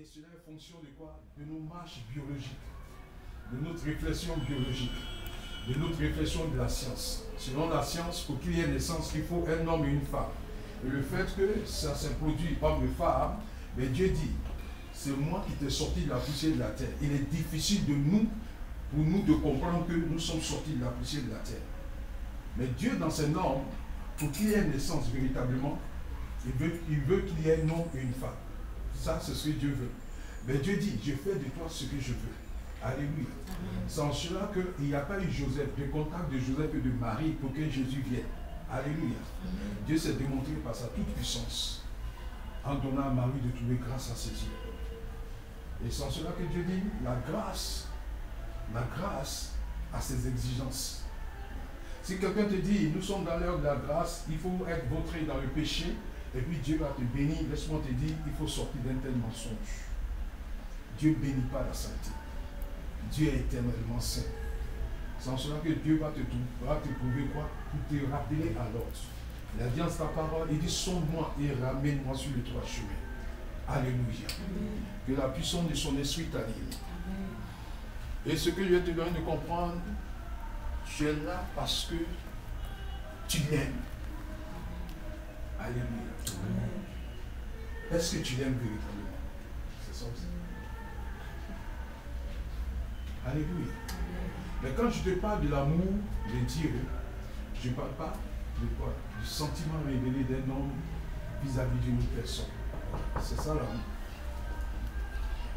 Et cela est fonction de quoi? De nos marches biologiques, de notre réflexion biologique, de notre réflexion de la science. Selon la science, pour qu'il y ait naissance, il faut un homme et une femme. Et le fait que ça se produit homme et femme, mais Dieu dit, c'est moi qui t'ai sorti de la poussière de la terre. Il est difficile pour nous de comprendre que nous sommes sortis de la poussière de la terre. Mais Dieu, dans ses normes, pour qu'il y ait une naissance véritablement, il veut qu'il y ait un homme et une femme. Ça, c'est ce que Dieu veut. Mais Dieu dit, je fais de toi ce que je veux. Alléluia. C'est en cela qu'il n'y a pas eu Joseph, de contact de Joseph et de Marie pour que Jésus vienne. Alléluia. Dieu s'est démontré par sa toute puissance en donnant à Marie de trouver grâce à ses yeux. Et c'est en cela que Dieu dit, la grâce a ses exigences. Si quelqu'un te dit, nous sommes dans l'heure de la grâce, il faut être vautré dans le péché, et puis Dieu va te bénir, laisse-moi te dire, il faut sortir d'un tel mensonge. Dieu ne bénit pas la sainteté. Dieu est éternellement saint. C'est en cela que Dieu va te prouver quoi? Pour te rappeler à l'ordre. Il a dit en sa parole, il dit, sonde-moi et ramène-moi sur le droit chemin. Alléluia. Amen. Que la puissance de son esprit t'anime. Et ce que je vais te donner de comprendre, tu es là parce que tu l'aimes. Alléluia. Est-ce que tu l'aimes véritablement? C'est ça aussi. Alléluia. Mais quand je te parle de l'amour de Dieu, je ne parle pas de quoi? Du sentiment révélé d'un homme vis-à-vis d'une autre personne. C'est ça l'amour.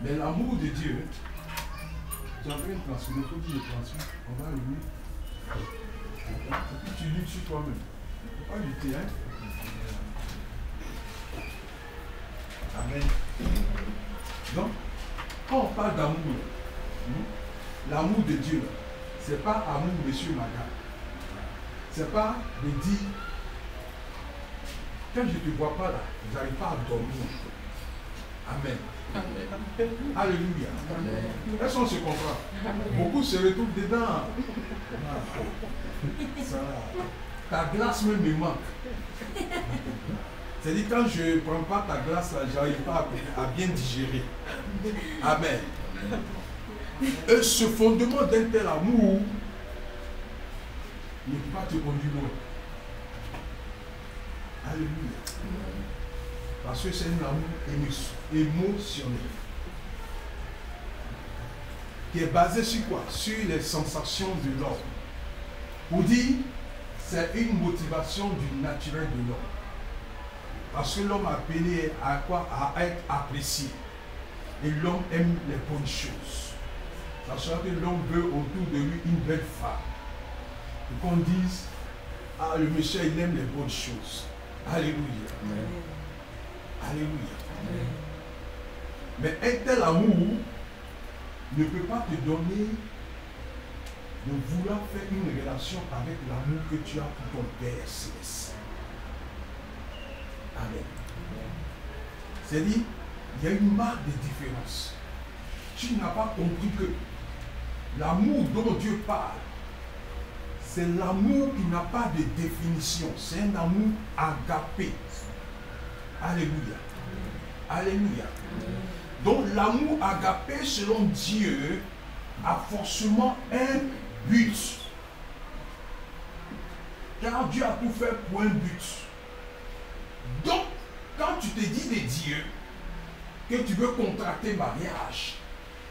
Mais l'amour de Dieu, tu as fait une transmission, il faut que je transmette. On va le lire. Et puis tu luttes sur toi-même. Il ne faut pas lutter, hein? Amen. Donc, quand on parle d'amour, l'amour de Dieu, ce n'est pas amour monsieur madame. Ce n'est pas de dire, quand je ne te vois pas là, je n'arrive pas à dormir. Amen. Amen. Alléluia. Est-ce qu'on se comprend? Beaucoup se retrouvent dedans. Ça, ta glace même me manque. C'est-à-dire quand je ne prends pas ta glace là, je n'arrive pas à bien digérer. Amen. Et ce fondement d'un tel amour ne peut pas te conduire loin. Alléluia. Parce que c'est un amour émotionnel. Qui est basé sur quoi? Sur les sensations de l'homme. Pour dire, c'est une motivation du naturel de l'homme. Parce que l'homme a appelé à quoi? À être apprécié. Et l'homme aime les bonnes choses. Sachant que l'homme veut autour de lui une belle femme. Et qu'on dise, ah, le monsieur, il aime les bonnes choses. Alléluia. Amen. Alléluia. Amen. Mais un tel amour ne peut pas te donner de vouloir faire une relation avec l'amour que tu as pour ton Père céleste. Amen. C'est-à-dire, il y a une marque de différence. Tu n'as pas compris que l'amour dont Dieu parle, c'est l'amour qui n'a pas de définition. C'est un amour agapé. Alléluia. Alléluia. Donc l'amour agapé selon Dieu a forcément un but. Car Dieu a tout fait pour un but. Donc, quand tu te dis de Dieu que tu veux contracter mariage,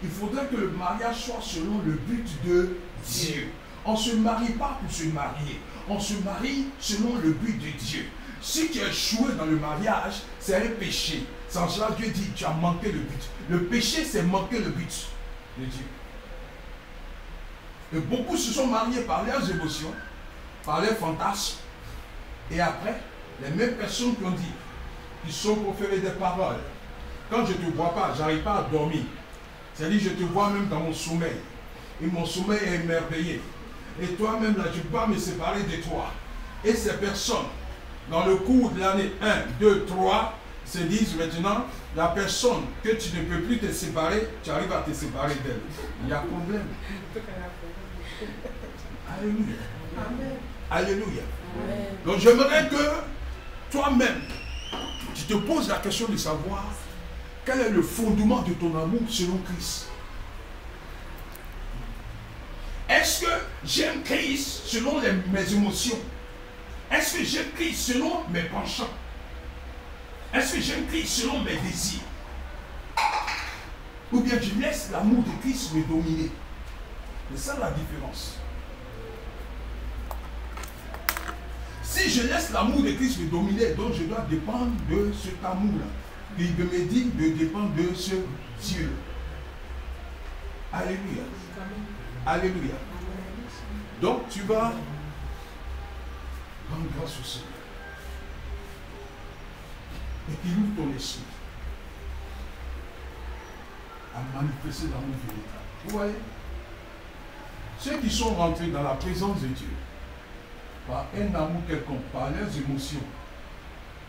il faudrait que le mariage soit selon le but de Dieu. On ne se marie pas pour se marier. On se marie selon le but de Dieu. Si tu as échoué dans le mariage, c'est un péché. Sans cela, Dieu dit, tu as manqué le but. Le péché, c'est manquer le but de Dieu. Et beaucoup se sont mariés par leurs émotions, par leurs fantasmes. Et après, les mêmes personnes qui ont dit, qui sont proférées des paroles. Quand je ne te vois pas, je n'arrive pas à dormir. C'est-à-dire, je te vois même dans mon sommeil. Et mon sommeil est émerveillé. Et toi-même, là, je ne peux pas me séparer de toi. Et ces personnes, dans le cours de l'année 1, 2, 3, se disent maintenant, la personne que tu ne peux plus te séparer, tu arrives à te séparer d'elle. Il y a problème. Alléluia. Amen. Alléluia. Amen. Donc j'aimerais que toi-même, tu te poses la question de savoir Quel est le fondement de ton amour selon Christ? Est-ce que j'aime Christ selon mes émotions? Est-ce que j'aime Christ selon mes penchants? Est-ce que j'aime Christ selon mes désirs? Ou bien je laisse l'amour de Christ me dominer? C'est ça la différence. Si je laisse l'amour de Christ me dominer, donc je dois dépendre de cet amour-là. Il me dit de dépendre de ce Dieu. Alléluia. Alléluia. Donc tu vas rendre grâce au Seigneur. Et qu'il ouvre ton esprit à manifester l'amour véritable. Vous voyez? Ceux qui sont rentrés dans la présence de Dieu par un amour quelconque, par leurs émotions,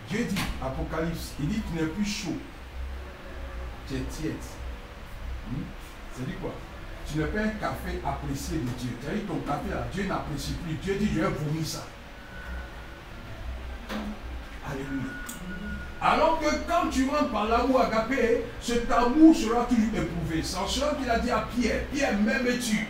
Dieu dit, Apocalypse, il dit tu n'es plus chaud, tu es tiède. Ça dit quoi? Tu n'es pas un café apprécié de Dieu. Tu as dit ton café là, Dieu n'apprécie plus. Dieu dit je vais vomir ça. Alléluia. Alors que quand tu rentres par l'amour agapé, cet amour sera toujours éprouvé. C'est en cela qu'il a dit à Pierre, Pierre, m'aimes-tu?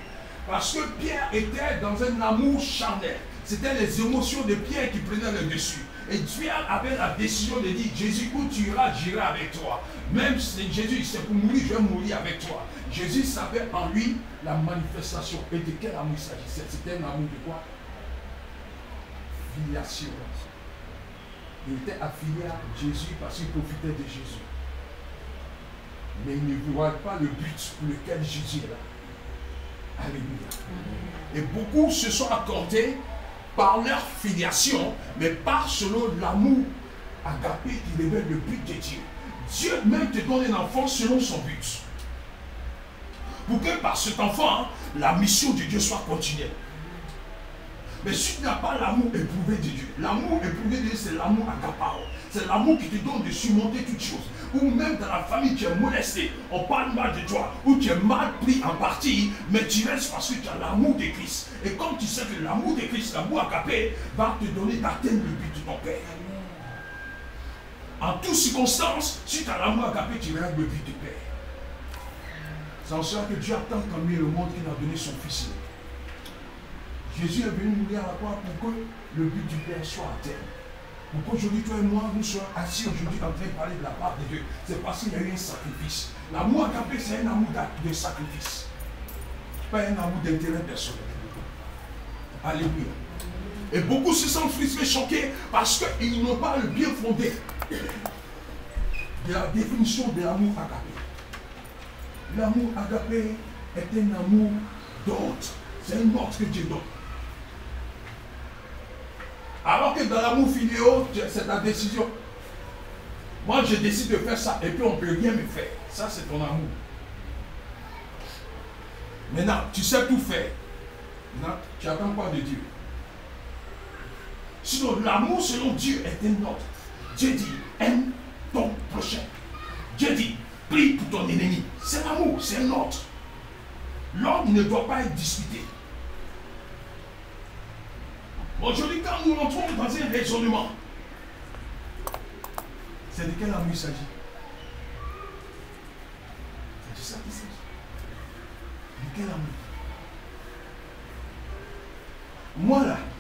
Parce que Pierre était dans un amour charnel. C'était les émotions de Pierre qui prenaient le dessus. Et Dieu avait la décision de dire, Jésus, où tu iras, j'irai avec toi. Même si Jésus, c'est pour mourir, je vais mourir avec toi. Jésus savait en lui la manifestation. Et de quel amour il s'agissait? C'était un amour de quoi? Filiation. Il était affilié à Jésus parce qu'il profitait de Jésus. Mais il ne voit pas le but pour lequel Jésus est là. Alléluia. Et beaucoup se sont accordés par leur filiation, mais par selon l'amour agapé qui révèle le but de Dieu. Dieu même te donne un enfant selon son but. Pour que par cet enfant, la mission de Dieu soit continuelle. Mais si tu n'as pas l'amour éprouvé de Dieu, l'amour éprouvé de Dieu, c'est l'amour agapao. C'est l'amour qui te donne de surmonter toutes choses. Ou même dans la famille, tu es molesté, on parle mal de toi, ou tu es mal pris en partie, mais tu restes parce que tu as l'amour de Christ. Et comme tu sais que l'amour de Christ, l'amour agapé, va te donner d'atteindre le but de ton Père. En toutes circonstances, si tu as l'amour agapé, tu règles le but du Père. C'est en cela que Dieu a tant aimé le monde qu'il a donné son Fils. Jésus est venu mourir à la croix pour que le but du Père soit atteint. Pour qu'aujourd'hui, toi et moi, nous soyons assis aujourd'hui en train de parler de la part de Dieu. C'est parce qu'il y a eu un sacrifice. L'amour agapé, c'est un amour de sacrifice. Pas un amour d'intérêt personnel. Alléluia. Et beaucoup se sentent frustrés, choqués, parce qu'ils n'ont pas le bien fondé de la définition de l'amour agapé. L'amour agapé est un amour d'ordre. C'est un ordre que Dieu donne. Alors que dans l'amour filial, c'est ta décision. Moi, je décide de faire ça et puis on ne peut rien me faire. Ça, c'est ton amour. Maintenant, tu sais tout faire. Maintenant, tu n'attends pas de Dieu. Sinon, l'amour selon Dieu est un ordre. Dieu dit, aime ton prochain. Dieu dit, prie pour ton ennemi. C'est l'amour, c'est un ordre. L'ordre ne doit pas être discuté. Aujourd'hui, quand nous entrons dans un raisonnement, c'est de quel amour il s'agit? C'est de ça qu'il s'agit. De quel amour?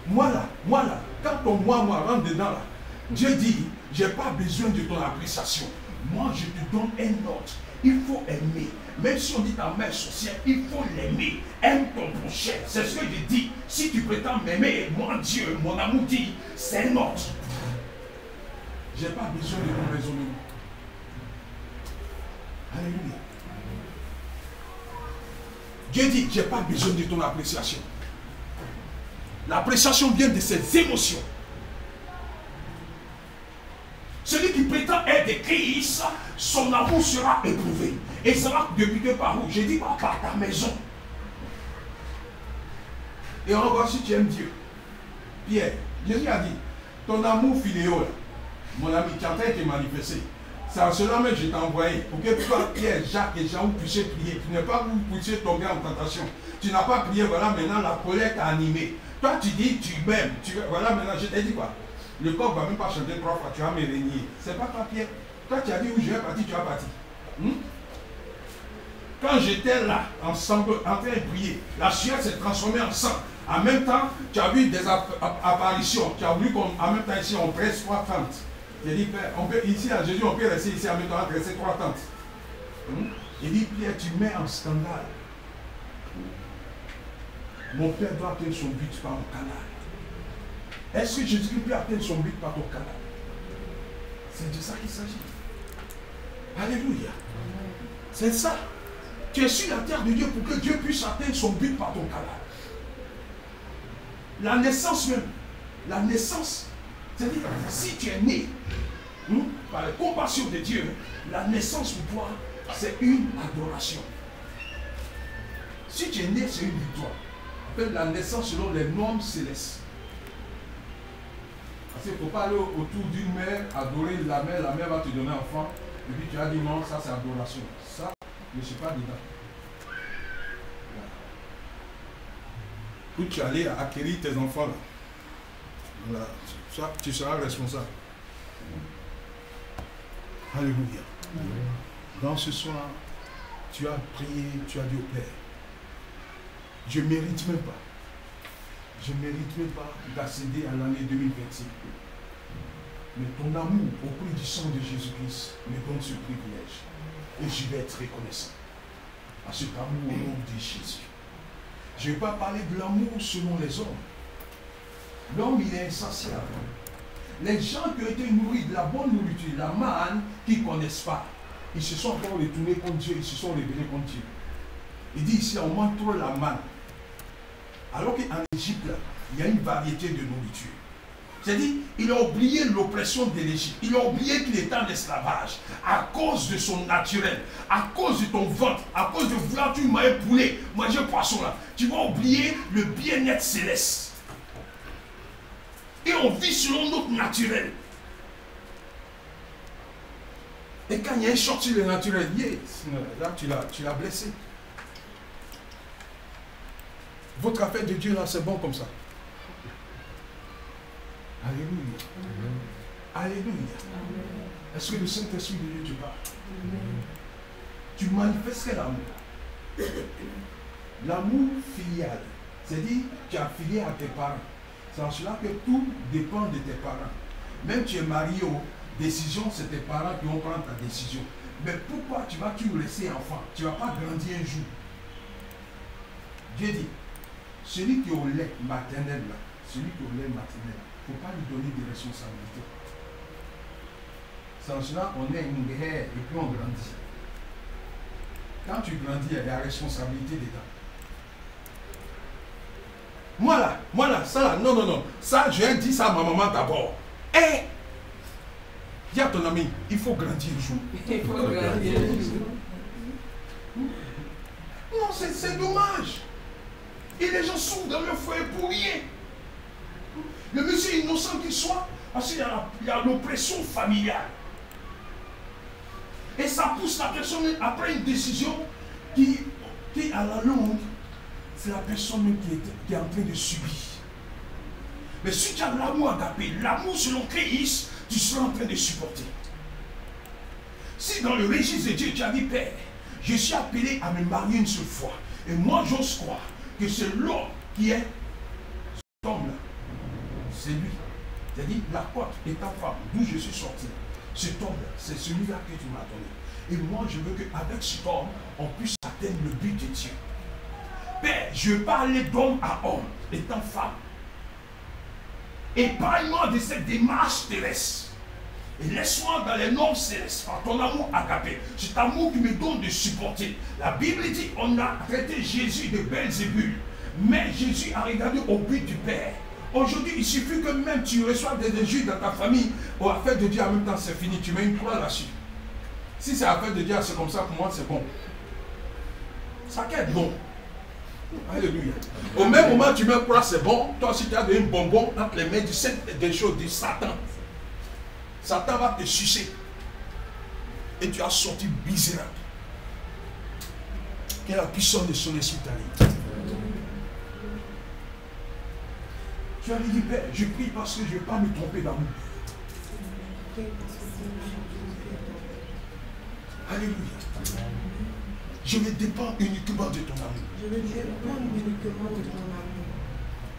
Moi là, quand ton moi rentre dedans là, Dieu dit, je n'ai pas besoin de ton appréciation. Moi, je te donne un ordre. Il faut aimer. Même si on dit ta mère sorcière, il faut l'aimer. Aime ton prochain. C'est ce que je dis. Si tu prétends m'aimer, moi, Dieu, mon amour dit, c'est un ordre. Je n'ai pas besoin de ton raisonnement. Alléluia. Dieu dit, je n'ai pas besoin de ton appréciation. L'appréciation vient de ses émotions. Celui qui prétend être de Christ, son amour sera éprouvé. Et ça va débuter par où? J'ai dit par ta maison. Et on voit si tu aimes Dieu. Pierre, Jésus a dit, ton amour filial, mon ami, tu es en train de te manifester. C'est en cela même que je t'ai envoyé. Pour que toi, Pierre, Jacques et Jean, vous puissiez prier. Tu n'es pas vous puissiez tomber en tentation. Tu n'as pas prié, voilà, maintenant la colère t'a animé. Toi, tu dis, tu m'aimes. Voilà, maintenant, je t'ai dit quoi? Le corps ne va même pas chanter 3 fois, tu vas me régner. C'est pas toi, Pierre. Toi, tu as dit où je vais partir, tu vas partir. Quand j'étais là, ensemble, en train de prier, la sueur s'est transformée en sang. En même temps, tu as vu des apparitions. Tu as vu qu'en même temps, ici, on presse 3 tentes. J'ai dit, Père, ici à Jésus, on peut rester ici en même temps, dresser 3 tentes. Il dit, Pierre, tu mets en scandale. Mon Père doit atteindre son but par mon canal. Est-ce que Jésus peut atteindre son but par ton canal? C'est de ça qu'il s'agit. Alléluia. C'est ça. Tu es sur la terre de Dieu pour que Dieu puisse atteindre son but par ton canal. La naissance même. La naissance. C'est-à-dire, si tu es né par la compassion de Dieu, la naissance pour toi, c'est une adoration. Si tu es né, c'est une victoire. En fait, la naissance selon les normes célestes. Parce qu'il ne faut pas aller autour d'une mère, adorer la mère va te donner un enfant, et puis tu as dit non, ça c'est adoration. Ça, je ne suis pas dedans. Où tu es allé acquérir tes enfants là. Voilà. Ça, tu seras responsable. Alléluia. Donc ce soir, tu as prié, tu as dit au Père, je ne mérite même pas. Je ne mérite même pas d'accéder à l'année 2025. Mais ton amour au prix du sang de Jésus-Christ me donne ce privilège. Et je vais être reconnaissant à cet amour au nom de Jésus. Je ne vais pas parler de l'amour selon les hommes. L'homme, il est insatiable. Les gens qui ont été nourris de la bonne nourriture, la manne, qu'ils ne connaissent pas, ils se sont encore retournés contre Dieu, ils se sont rebellés contre Dieu. Il dit ici, on mange trop la manne. Alors qu'en Égypte, il y a une variété de nourriture. C'est-à-dire, il a oublié l'oppression de l'Égypte. Il a oublié qu'il était en esclavage à cause de son naturel, à cause de ton ventre, à cause de vouloir tu manger poulet, manger poisson là. Tu vas oublier le bien-être céleste. Et on vit selon notre naturel. Et quand il y a un choc sur le naturel, là tu l'as blessé. Votre affaire de Dieu là, c'est bon comme ça. Alléluia. Alléluia. Est-ce que le Saint-Esprit de Dieu te parle? Tu manifestes quel amour? L'amour filial. C'est-à-dire, tu es affilié à tes parents. C'est en cela que tout dépend de tes parents. Même tu es marié aux décisions, c'est tes parents qui vont prendre ta décision. Mais pourquoi tu vas toujours laisser enfant? Tu ne vas pas grandir un jour. Dieu dit, celui qui est au lait maternel, là, celui qui est au lait maternel, il ne faut pas lui donner des responsabilités. C'est en cela qu'on est une guerre et puis on grandit. Quand tu grandis, il y a la responsabilité d'État. Moi là, ça là, non. Ça, je vais dire ça à ma maman d'abord. Dis à ton ami, il faut grandir un jour. Il faut grandir un jour. Non, c'est dommage. Et les gens souffrent dans leur foyer pour rien. Le monsieur innocent qu'il soit, parce qu'il y a l'oppression familiale. Et ça pousse la personne après une décision qui à la longue, c'est la personne qui est en train de subir. Mais si tu as l'amour agapé, l'amour selon Christ, tu seras en train de supporter. Si dans le registre de Dieu, tu as dit, Père, je suis appelé à me marier une seule fois. Et moi, j'ose croire que c'est l'homme qui est cet homme-là. C'est lui. C'est-à-dire, la côte est ta femme, d'où je suis sorti. Cet homme-là, c'est celui-là que tu m'as donné. Et moi, je veux qu'avec cet homme, on puisse atteindre le but de Dieu. Père, je veux pas aller d'homme à homme, étant femme. Épargne-moi de cette démarche terrestre. Et laisse-moi dans les normes célestes, par ton amour agapé. Cet amour qui me donne de supporter. La Bible dit, on a traité Jésus de Belzébul. Mais Jésus a regardé au but du Père. Aujourd'hui, il suffit que même tu reçois des injures dans ta famille, ou affaire de Dieu en même temps, c'est fini. Tu mets une croix là-dessus. Si c'est affaire de Dieu, c'est comme ça, pour moi, c'est bon. Ça qu'est bon. Alléluia. Au même moment, tu mets une croix, c'est bon. Toi aussi, tu as donné un bonbon entre les mains des choses du Satan. Satan va te sucer. Et tu as sorti misérable. Quelle est la puissance de son esprit t'arrive. Tu as dit, Père, je prie parce que je ne vais pas me tromper d'amour. Alléluia. Je vais dépendre uniquement de ton amour. Je vais dépendre uniquement de ton amour.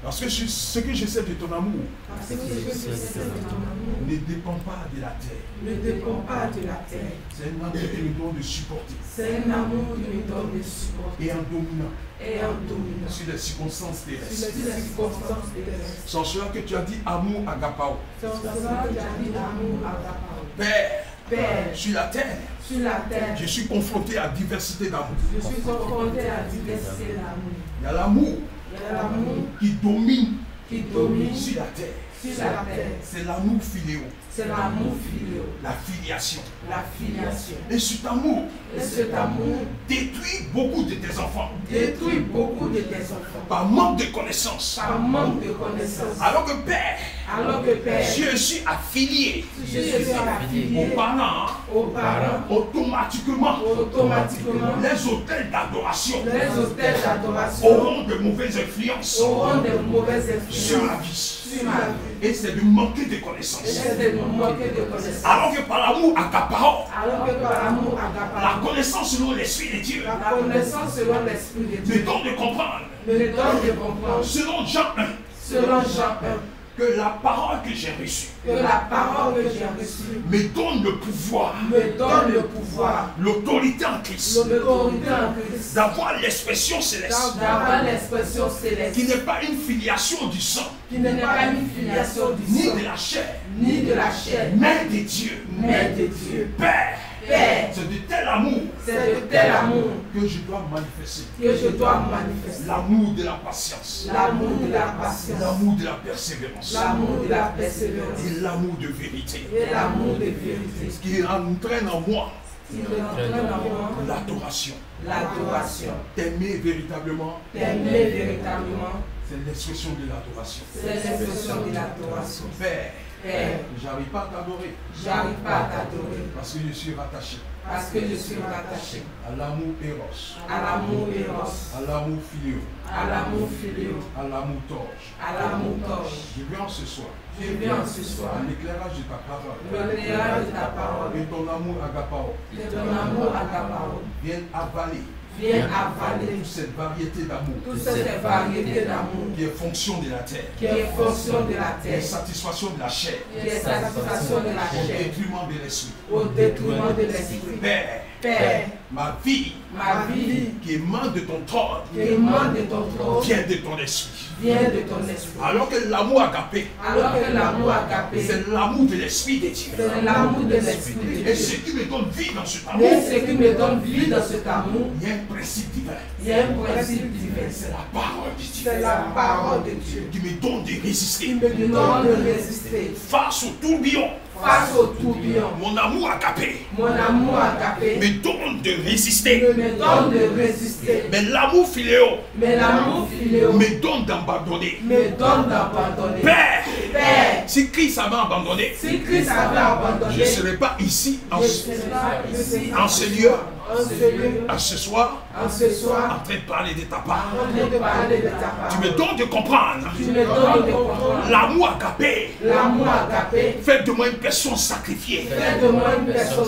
Parce que ce que je sais de ton amour Parce que je sais de ton amour ne dépend pas de la terre. ne dépend pas de la terre. C'est un amour qui me donne de supporter. C'est un amour qui me donne de support Et en dominant et en dominant sur les circonstances sur terrestres. les circonstances terrestres. C'est en cela que tu as dit amour agapao. C'est en cela que tu as dit l'amour à ta parole. Père, Père, sur la terre, sur la terre, je suis confronté à diversité d'amour. je suis confronté à la diversité d'amour. Il y a l'amour Il y a l'amour qui domine qui domine sur la terre. sur la terre. C'est l'amour filéo, C'est l'amour filial, la filiation. la filiation. Et cet amour Et cet amour détruit beaucoup de tes enfants détruit beaucoup de tes enfants par manque de connaissances. par manque de connaissances. Alors que Père, Alors que Père, je suis affilié je suis affilié aux parents aux parents automatiquement. automatiquement. Les hôtels d'adoration Les hôtels d'adoration auront de mauvaises influences auront de mauvaises sur influences la vie. sur ma vie. Et c'est de manquer de Et connaissances. c'est de nous manquer de connaissances. Alors que par l'amour accaparant, Alors que par l'amour la agapant, connaissance selon l'Esprit de Dieu la connaissance selon l'Esprit de me Dieu donne de comprendre, me donne de comprendre, selon Jean 1, selon Jean 1, que la parole que j'ai reçue que la parole que j'ai reçue me donne le pouvoir, me donne le pouvoir, l'autorité en Christ, l'autorité en Christ, d'avoir l'expression céleste, d'avoir l'expression céleste, qui n'est pas une filiation du sang, qui n'est pas une filiation du ni sang, de la chair, ni de la chair, mais de Dieu. mais de Dieu. Père, Père, c'est de tel amour c'est de tel amour que je dois manifester. que je dois manifester. L'amour de la patience, L'amour de la patience, l'amour de la persévérance l'amour de la persévérance et l'amour de vérité, et l'amour de vérité ce qui entraîne en moi qui entraîne en moi l'adoration. l'adoration. T'aimer véritablement, T'aimer véritablement, c'est l'expression de l'adoration. c'est l'expression de l'adoration. Père, Père, j'arrive pas à t'adorer j'arrive pas à t'adorer parce que je suis rattaché parce que je suis rattaché à l'amour éros, à l'amour éros, à l'amour filial, à l'amour filial, à l'amour torche. à l'amour torche. Je viens ce soir Je viens ce soir, à l'éclairage de ta parole l'éclairage de ta parole et ton amour agapao et ton amour à ta parole. vienne avaler Viens avaler toute cette variété d'amour toute cette variété d'amour qui est fonction de la terre, qui est fonction de la qui est terre, satisfaction de la chair, qui est satisfaction de la au chair, détriment de l'esprit. au détriment de l'esprit. Père, Père, ma vie ma vie qui émane de ton trône qui émane de ton trône vient de ton esprit. vient de ton esprit. Alors que l'amour agapé, Alors que l'amour agapé, c'est l'amour de l'esprit de Dieu. c'est l'amour de l'esprit de Et ce Dieu. qui me donne vie dans cet Mais amour, ce qui me donne vie dans cet amour, il y a un principe divin. il y a un principe divin. C'est la parole de C'est Dieu la parole de Dieu qui me donne de qui résister me donne de résister face au tourbillon. face au tourbillon. Mon amour agapé Mon amour agapé me donne de résister. me donne de résister. Mais l'amour filéo Mais l'amour filial me donne d'abandonner. me donne d'abandonner. Père, Père, si Christ avait abandonné, si Christ avait abandonné, je ne serais pas ici je serai pas ici en ce lieu, en ce lieu, à ce soir, en ce soir, en train de parler de ta part. en train de parler de ta Tu parole. me donnes de comprendre. Tu me donnes de comprendre L'amour agapé l'amour agapé. fait de moi une personne sacrifiée Fais de moi une personne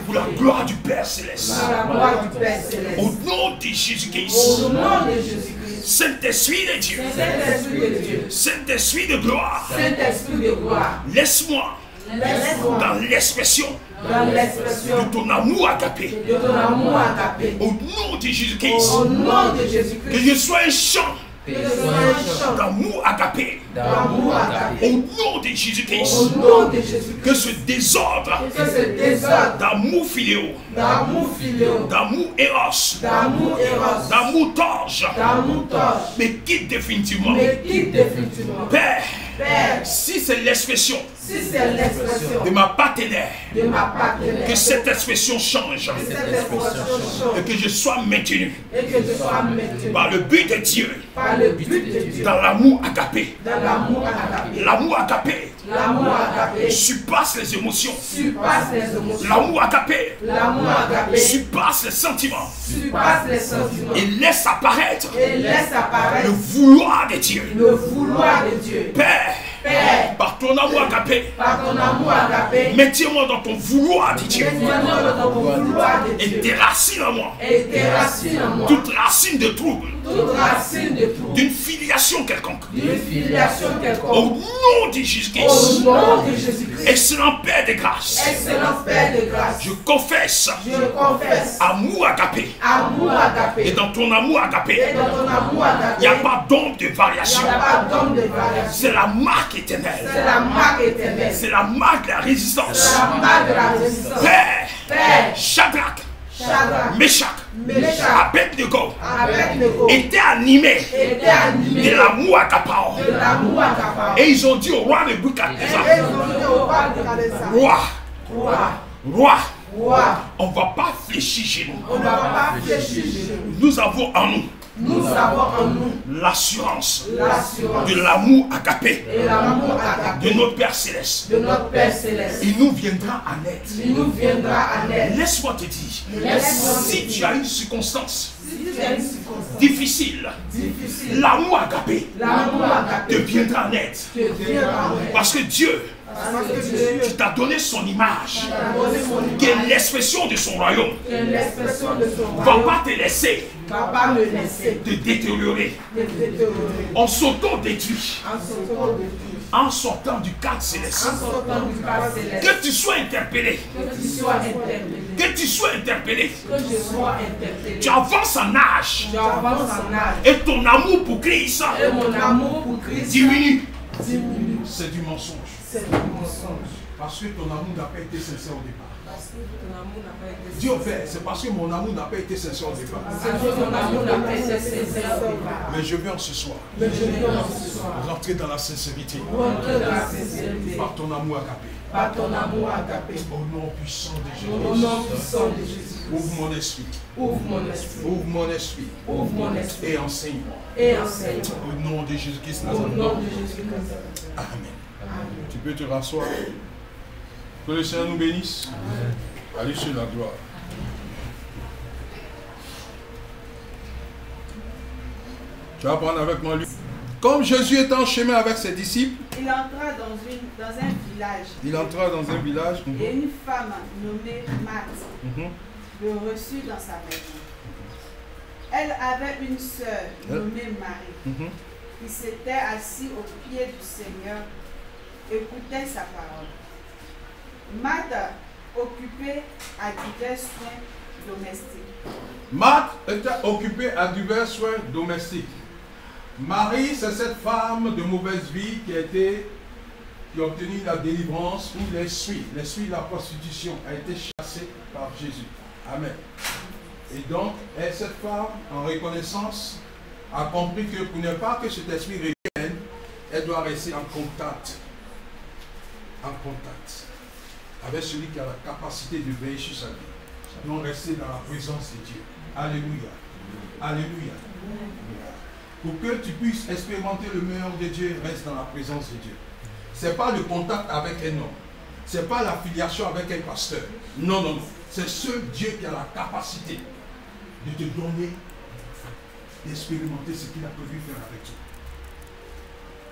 pour la sacrifiée gloire du Père Céleste. par la gloire du Père Céleste. Au nom de Au Jésus-Christ, nom de Jésus-Christ, Saint-Esprit de Dieu, Saint-Esprit de Dieu, Saint-Esprit de gloire, Saint-Esprit de gloire, laisse-moi laisse-moi dans l'expression dans de l'expression ton amour agapé. de ton amour agapé. Au nom de Jésus-Christ, Au nom de que Jésus-Christ, je sois un chant que je sois un chant d'amour agapé. d'amour agapé. Au nom de Jésus-Christ, Au nom de Jésus-Christ, que ce désordre que ce désordre d'amour filéo, d'amour filial, d'amour éros, d'amour éros, d'amour torche d'amour torche, me quitte définitivement. me quitte définitivement. Père, Père, si c'est l'expression si c'est l'expression de ma partenaire, de ma partenaire, que cette expression change que cette expression et change que je sois maintenu et que je sois maintenu par le but de Dieu par le but de Dieu dans l'amour agapé. dans l'amour agapé. L'amour agapé L'amour agapé surpasse les émotions. surpasse les émotions. L'amour agapé L'amour agapé surpasse les sentiments surpasse les sentiments et laisse apparaître et laisse apparaître le vouloir de Dieu. le vouloir de Dieu. Père, Père, par Par ton amour agapé. Par ton amour agapé. Mettez-moi dans ton vouloir, dit Dieu. Mets-moi dans ton vouloir de Et Dieu. déracine en moi Et déracine en moi toute racine de trouble, toute racine de trouble, d'une filiation quelconque. d'une filiation Au quelconque. nom de Au Jésus-Christ, nom de Jésus-Christ. excellent Père de grâce, Excellent Père de grâce. je confesse Je confesse. amour agapé. Amour Et agapé. dans ton amour Et agapé, dans ton amour il n'y a agapé, pas d'ombre de il n'y variation. a pas d'homme de variation. C'est la marque éternelle. C'est la marque éternelle. C'est la marque de la C'est résistance. la marque de la résistance. Père, Père, Shadrach, Shadrach, Meshach, Meshach, Abednego Abednego étaient animés étaient animés de l'amour agapao. de l'amour agapé. Et ils ont dit au roi de Nebuchadnezzar, Et ils ont dit au roi de roi, Roi, roi, roi, on ne va pas fléchir chez nous. on ne va pas fléchir chez nous. Nous avons en nous Nous avons en nous l'assurance l'assurance de l'amour agapé et l'amour agapé de notre Père Céleste. de notre Père Céleste. Il nous viendra en aide. Il nous viendra en aide. Laisse-moi te dire, Laisse-moi te si dire, tu as une circonstance si tu as une circonstance difficile, difficile, l'amour agapé l'amour te agapé viendra en aide. te viendra en aide. Parce que Dieu Parce que Dieu qui t'a donné son image, t'a donné son qui est image, l'expression de son royaume, qui est l'expression de son ne va royaume, pas te laisser ne va pas me laisser te détériorer. te détériorer On s'auto-détruit en sortant de Dieu, en sortant du cadre céleste. en sortant du Père Céleste. Que tu sois interpellé, Que tu sois interpellé, que tu sois interpellé, que je sois interpellé. tu avances en âge J'avance en âge et ton amour pour Christ et mon amour pour Christ diminue. diminue. C'est du mensonge. C'est du mensonge. Parce que ton amour n'a pas été sincère au départ. Parce que ton amour n'a pas été Dis au Père, c'est parce que mon amour n'a pas été sincère au départ. Parce que ton amour n'a pas été sincère au départ. Mais je viens ce soir Mais je viens ce soir rentrer dans la sincérité rentrer dans la sincérité par ton amour agapé. par ton amour agapé. Au nom puissant de Au Jésus. nom puissant de Jésus. Ouvre mon esprit. Ouvre mon esprit. Ouvre mon esprit. Ouvre mon esprit. Et enseigne-moi. Et enseigne. Au nom de Jésus-Christ Au Nazareth. nom de Jésus-Christ. Amen. Amen. Tu peux te rasseoir. Que le Seigneur nous bénisse. Allez sur la gloire. Tu vas prendre avec moi lui. Comme Jésus était en chemin avec ses disciples, Il entra dans un village il entra dans un village. et une femme nommée Marthe Mhm. le reçut dans sa maison. Elle avait une sœur nommée Marie Mhm. qui s'était assise au pied du Seigneur, écoutait sa parole. Marthe, occupée à divers soins domestiques. Marthe était occupée à divers soins domestiques. Marie, c'est cette femme de mauvaise vie qui a obtenu la délivrance ou l'esprit de la prostitution a été chassé par Jésus. Amen. Et donc, cette femme, en reconnaissance, a compris que pour ne pas que cet esprit revienne, elle doit rester en contact avec celui qui a la capacité de veiller sur sa vie. Donc, rester dans la présence de Dieu. Alléluia. Alléluia. Pour que tu puisses expérimenter le meilleur de Dieu, reste dans la présence de Dieu. Ce n'est pas le contact avec un homme. Ce n'est pas l'affiliation avec un pasteur. Non, non, non. C'est seul Dieu qui a la capacité de te donner, d'expérimenter ce qu'il a prévu faire avec toi.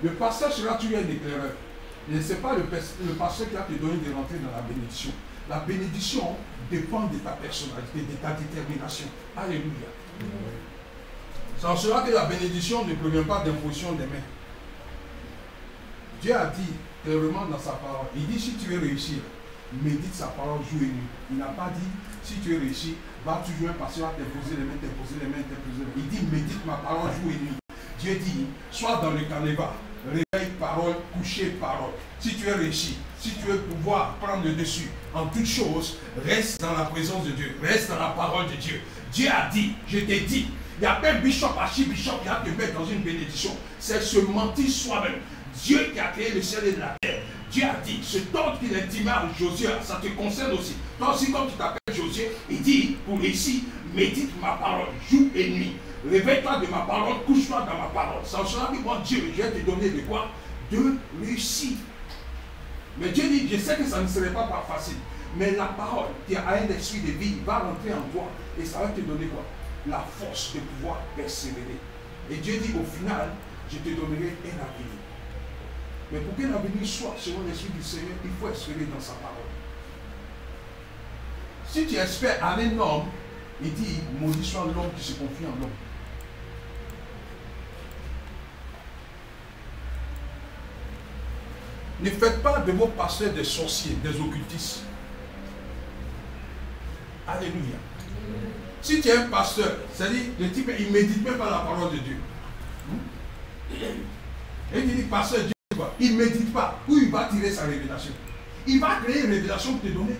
Le pasteur sera toujours un éclaireur. Mais ce n'est pas le pasteur qui va te donner de rentrer dans la bénédiction. La bénédiction dépend de ta personnalité, de ta détermination. Alléluia. C'est en cela que la bénédiction ne provient pas d'imposition des mains. Dieu a dit clairement dans sa parole, il dit si tu veux réussir, médite sa parole jour et nuit. Il n'a pas dit si tu veux réussir, va toujours un pasteur à t'imposer les mains, t'imposer les mains, t'imposer les mains. Il dit médite ma parole jour et nuit. Dieu dit, sois dans le carnaval, réveille parole, coucher parole. Si tu veux réussir, si tu veux pouvoir prendre le dessus en toutes choses, reste dans la présence de Dieu, reste dans la parole de Dieu. Dieu a dit, je t'ai dit, il n'y a pas un bishop, archibishop qui va te mettre dans une bénédiction. C'est se mentir soi-même. Dieu qui a créé le ciel et la terre. Dieu a dit, ce ordre qu'il intimait à Josué, ça te concerne aussi. Toi aussi, comme tu t'appelles Josué, il dit, pour ici, médite ma parole, jour et nuit. Réveille-toi de ma parole, couche-toi dans ma parole. Ça sera que moi, Dieu, je vais te donner de quoi? De réussir. Mais Dieu dit, je sais que ça ne serait pas facile. Mais la parole qui a un esprit de vie va rentrer en toi et ça va te donner quoi? La force de pouvoir persévérer. Et Dieu dit au final, je te donnerai un avenir. Mais pour que l'avenir soit selon l'Esprit du Seigneur, il faut espérer dans sa parole. Si tu espères en un homme, il dit, maudit soit l'homme qui se confie en l'homme. Ne faites pas de vos pasteurs des sorciers, des occultistes. Alléluia. Si tu es un pasteur, c'est-à-dire le type, il ne médite même pas la parole de Dieu. Et il dit, pasteur, Dieu, il ne médite pas. Où il va tirer sa révélation? Il va créer une révélation pour te donner.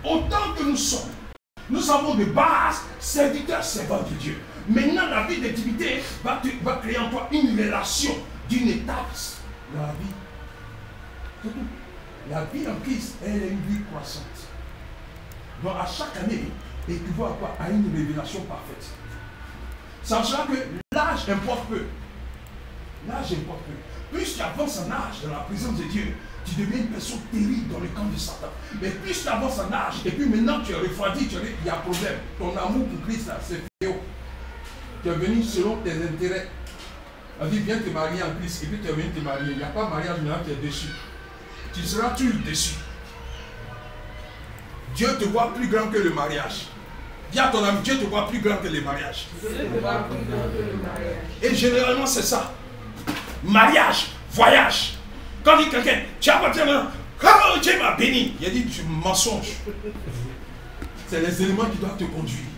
Autant que nous sommes, nous avons de base serviteurs servants de Dieu. Maintenant, la vie d'intimité va créer en toi une relation d'une étape dans la vie. C'est tout. La vie en Christ, elle est une vie croissante. Donc à chaque année, et tu vois quoi? À une révélation parfaite. Sachant que l'âge importe peu. L'âge importe peu. Plus tu avances en âge dans la présence de Dieu, tu deviens une personne terrible dans le camp de Satan. Mais plus tu avances en âge, et puis maintenant tu es refroidi, il y a problème. Ton amour pour Christ, là, c'est fléau. Tu es venu selon tes intérêts. On dit, viens te marier en Christ, et puis tu es venu te marier. Il n'y a pas de mariage, maintenant tu es déçu. Tu seras toujours déçu. Dieu te voit plus grand que le mariage. Dis à ton ami, Dieu te voit plus grand que le mariage. Et généralement, c'est ça. Mariage, voyage. Quand dit quelqu'un, tu as pas dit, oh, Dieu m'a béni. Il a dit, tu mensonges. C'est les éléments qui doivent te conduire.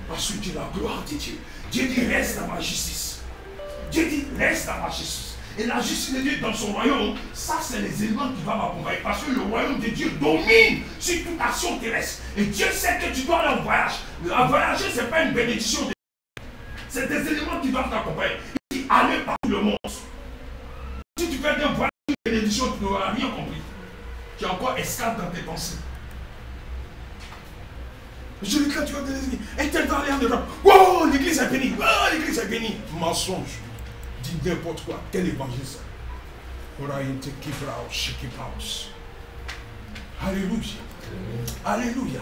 Parce que tu as la gloire de Dieu. Dieu dit, reste dans ma justice. Dieu dit, reste dans ma justice. Et la justice de Dieu dans son royaume, ça c'est les éléments qui doivent accompagner. Parce que le royaume de Dieu domine sur toute action terrestre. Et Dieu sait que tu dois aller en voyage. Voyager, ce n'est pas une bénédiction de Dieu. C'est des éléments qui doivent t'accompagner. Il dit, allez par tout le monde. Si tu fais des voyages, une bénédiction, tu n'auras rien compris. Tu es encore esclave dans tes pensées. Je déclare, tu vas te dire, est-elle dans l'air de Europe? Oh, l'église est bénie. Oh, l'église est bénie. Mensonge. Dis n'importe quoi. Quel évangile ça? Alléluia. Alléluia.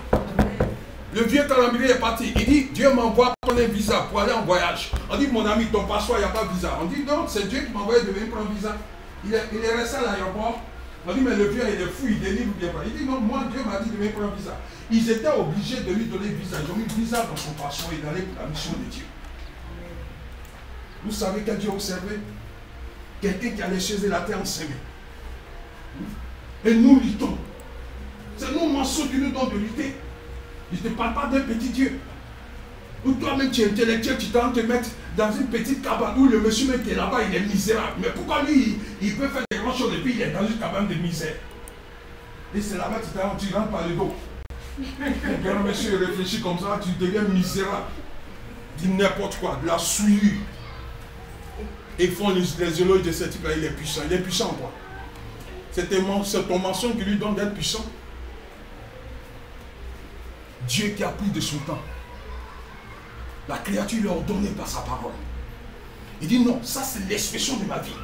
Le vieux calendrier est parti. Il dit, Dieu m'envoie prendre un visa pour aller en voyage. On dit, mon ami, ton passeport, il n'y a pas de visa. On dit, non, c'est Dieu qui m'a envoyé de venir prendre un visa. Il est resté à l'aéroport. On dit, mais le vieux, il est fou, il délivre bien pas. Il dit, non, moi, Dieu m'a dit de venir prendre un visa. Ils étaient obligés de lui donner visa. Ils ont mis visa dans son passeport et d'aller pour la mission de Dieu. Vous savez quel Dieu observait? Quelqu'un qui allait chaiser la terre en semaine. Et nous luttons. C'est nous mensonges qui nous donnent de lutter. Je ne te parle pas d'un petit Dieu. Ou toi-même tu es intellectuel, tu t'en te mettre dans une petite cabane où le monsieur même qui est là-bas, il est misérable. Mais pourquoi lui, il peut faire des grandes choses et puis il est dans une cabane de misère? Et c'est là-bas que tu rentres par le dos. Le grand monsieur réfléchit comme ça, tu deviens misérable. Dis n'importe quoi, de la souillure. Et ils font les éloges de ce type-là, il est puissant. Il est puissant quoi? C'est ton mensonge qui lui donne d'être puissant. Dieu qui a pris de son temps. La créature lui a ordonné par sa parole. Il dit non, ça c'est l'expression de ma vie.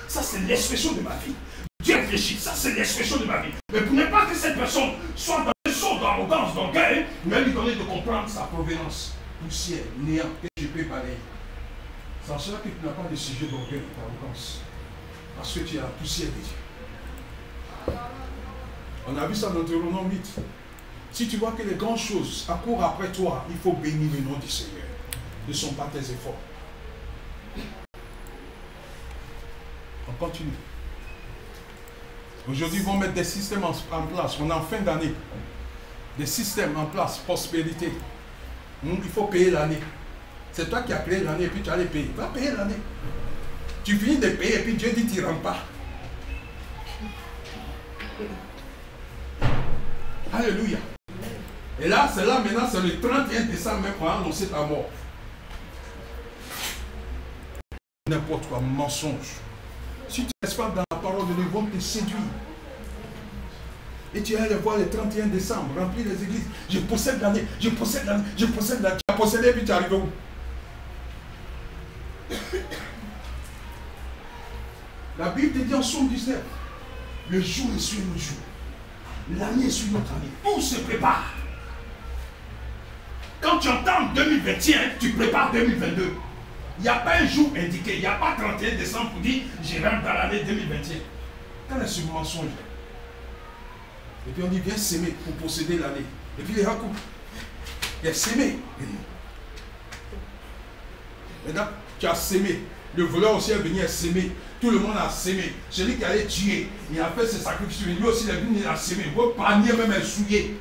Ça c'est l'expression de ma vie. Dieu réfléchit, ça c'est l'expression de ma vie. Mais pour ne pas que cette personne soit dans le saut d'arrogance, d'orgueil, mais lui donner de comprendre sa provenance. Poussière, néant, que je peux balayer. C'est cela que tu n'as pas de sujet d'orgueil et d'arrogance. Parce que tu es la poussière de Dieu. On a vu ça dans Deutéronome 8. Si tu vois que les grandes choses accourent après toi, il faut bénir le nom du Seigneur. Ne sont pas tes efforts. On continue. Aujourd'hui, ils vont mettre des systèmes en place. On est en fin d'année. Des systèmes en place, prospérité. Il faut payer l'année. C'est toi qui as créé l'année et puis tu allais payer. Va payer l'année. Tu finis de payer et puis Dieu dit tu ne rentres pas. Alléluia. Et là, c'est là maintenant, c'est le 31 décembre même pour annoncer ta mort. N'importe quoi, mensonge. Si tu n'es pas dans la parole de Dieu, ils vont te séduire. Et tu allais voir le 31 décembre, remplir les églises. Je possède l'année, je possède l'année, je possède l'année. Tu as possédé et puis tu arrives où? La Bible te dit en Somme 19, le jour est sur le jour. L'année est sur notre année. Tout se prépare. Quand tu entends 2021, tu prépares 2022. Il n'y a pas un jour indiqué. Il n'y a pas 31 décembre pour dire je rentre dans l'année 2021. Quand est-ce que mensonge? Et puis on dit viens s'aimer pour posséder l'année. Et puis les gens coupent. Il y a s'aimer. Maintenant, tu as sémé. Le voleur aussi est venu à s'aimer. Tout le monde a sémé. Celui qui allait tuer, il a fait ses sacrifices. Lui aussi, il est venu à s'aimer. Votre panier même est souillé.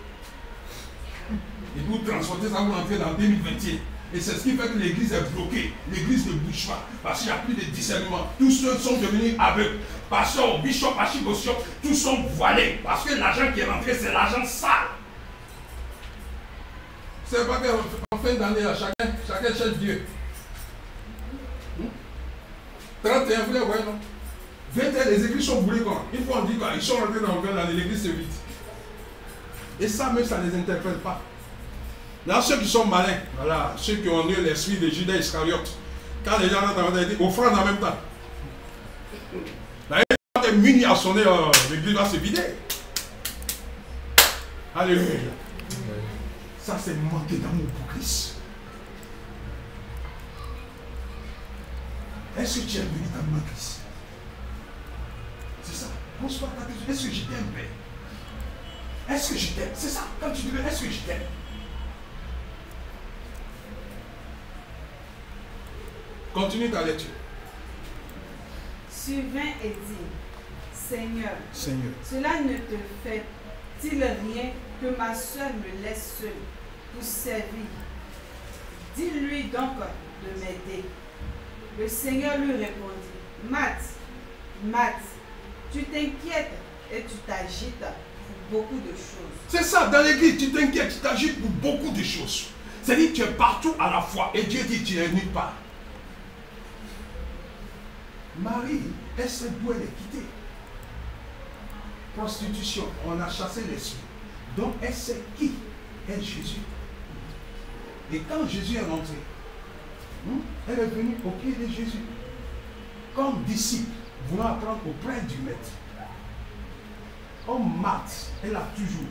Et vous transportez ça, vous entrez dans 2021. Et c'est ce qui fait que l'église est bloquée. L'église ne bouge pas. Parce qu'il n'y a plus de discernement. Tous ceux sont devenus aveugles. Pasteur, bishop, archibishop, tous sont voilés. Parce que l'argent qui est rentré, c'est l'argent sale. C'est pas qu'en fin d'année, chacun cherche Dieu. 31, vous les voyez, non? 21, les églises sont brûlées quand? Une fois on dit quoi? Ils sont rentrés dans le cœur, l'église se vide. Et ça, même, ça ne les interpelle pas. Là, ceux qui sont malins, voilà, ceux qui ont eu l'esprit de Judas Iscariote, quand les gens rentrent dans la tête, offrande en même temps. Là, quand tu es muni à sonner, l'église va se vider. Alléluia. Ça, c'est manquer d'amour pour Christ. Est-ce que tu es véritablement Christ? C'est ça. Pose-toi ta question. Est-ce que je t'aime, Père? Est-ce que je t'aime? C'est ça. Quand tu dis, est-ce que je t'aime? Continue ta lecture. Survint et dit, Seigneur, Seigneur, cela ne te fait-il rien que ma soeur me laisse seule pour servir? Dis-lui donc de m'aider. Le Seigneur lui répondit, Matt, tu t'inquiètes et tu t'agites pour beaucoup de choses. C'est ça, dans l'église, tu t'inquiètes, tu t'agites pour beaucoup de choses. C'est-à-dire que tu es partout à la fois et Dieu dit tu n'es nulle part. Marie, elle sait d'où elle est quittée. Prostitution, on a chassé l'esprit. Donc elle sait qui est Jésus. Et quand Jésus est rentré, elle est venue au pied de Jésus. Comme disciple, voulant apprendre auprès du maître. Comme Marthe, elle a toujours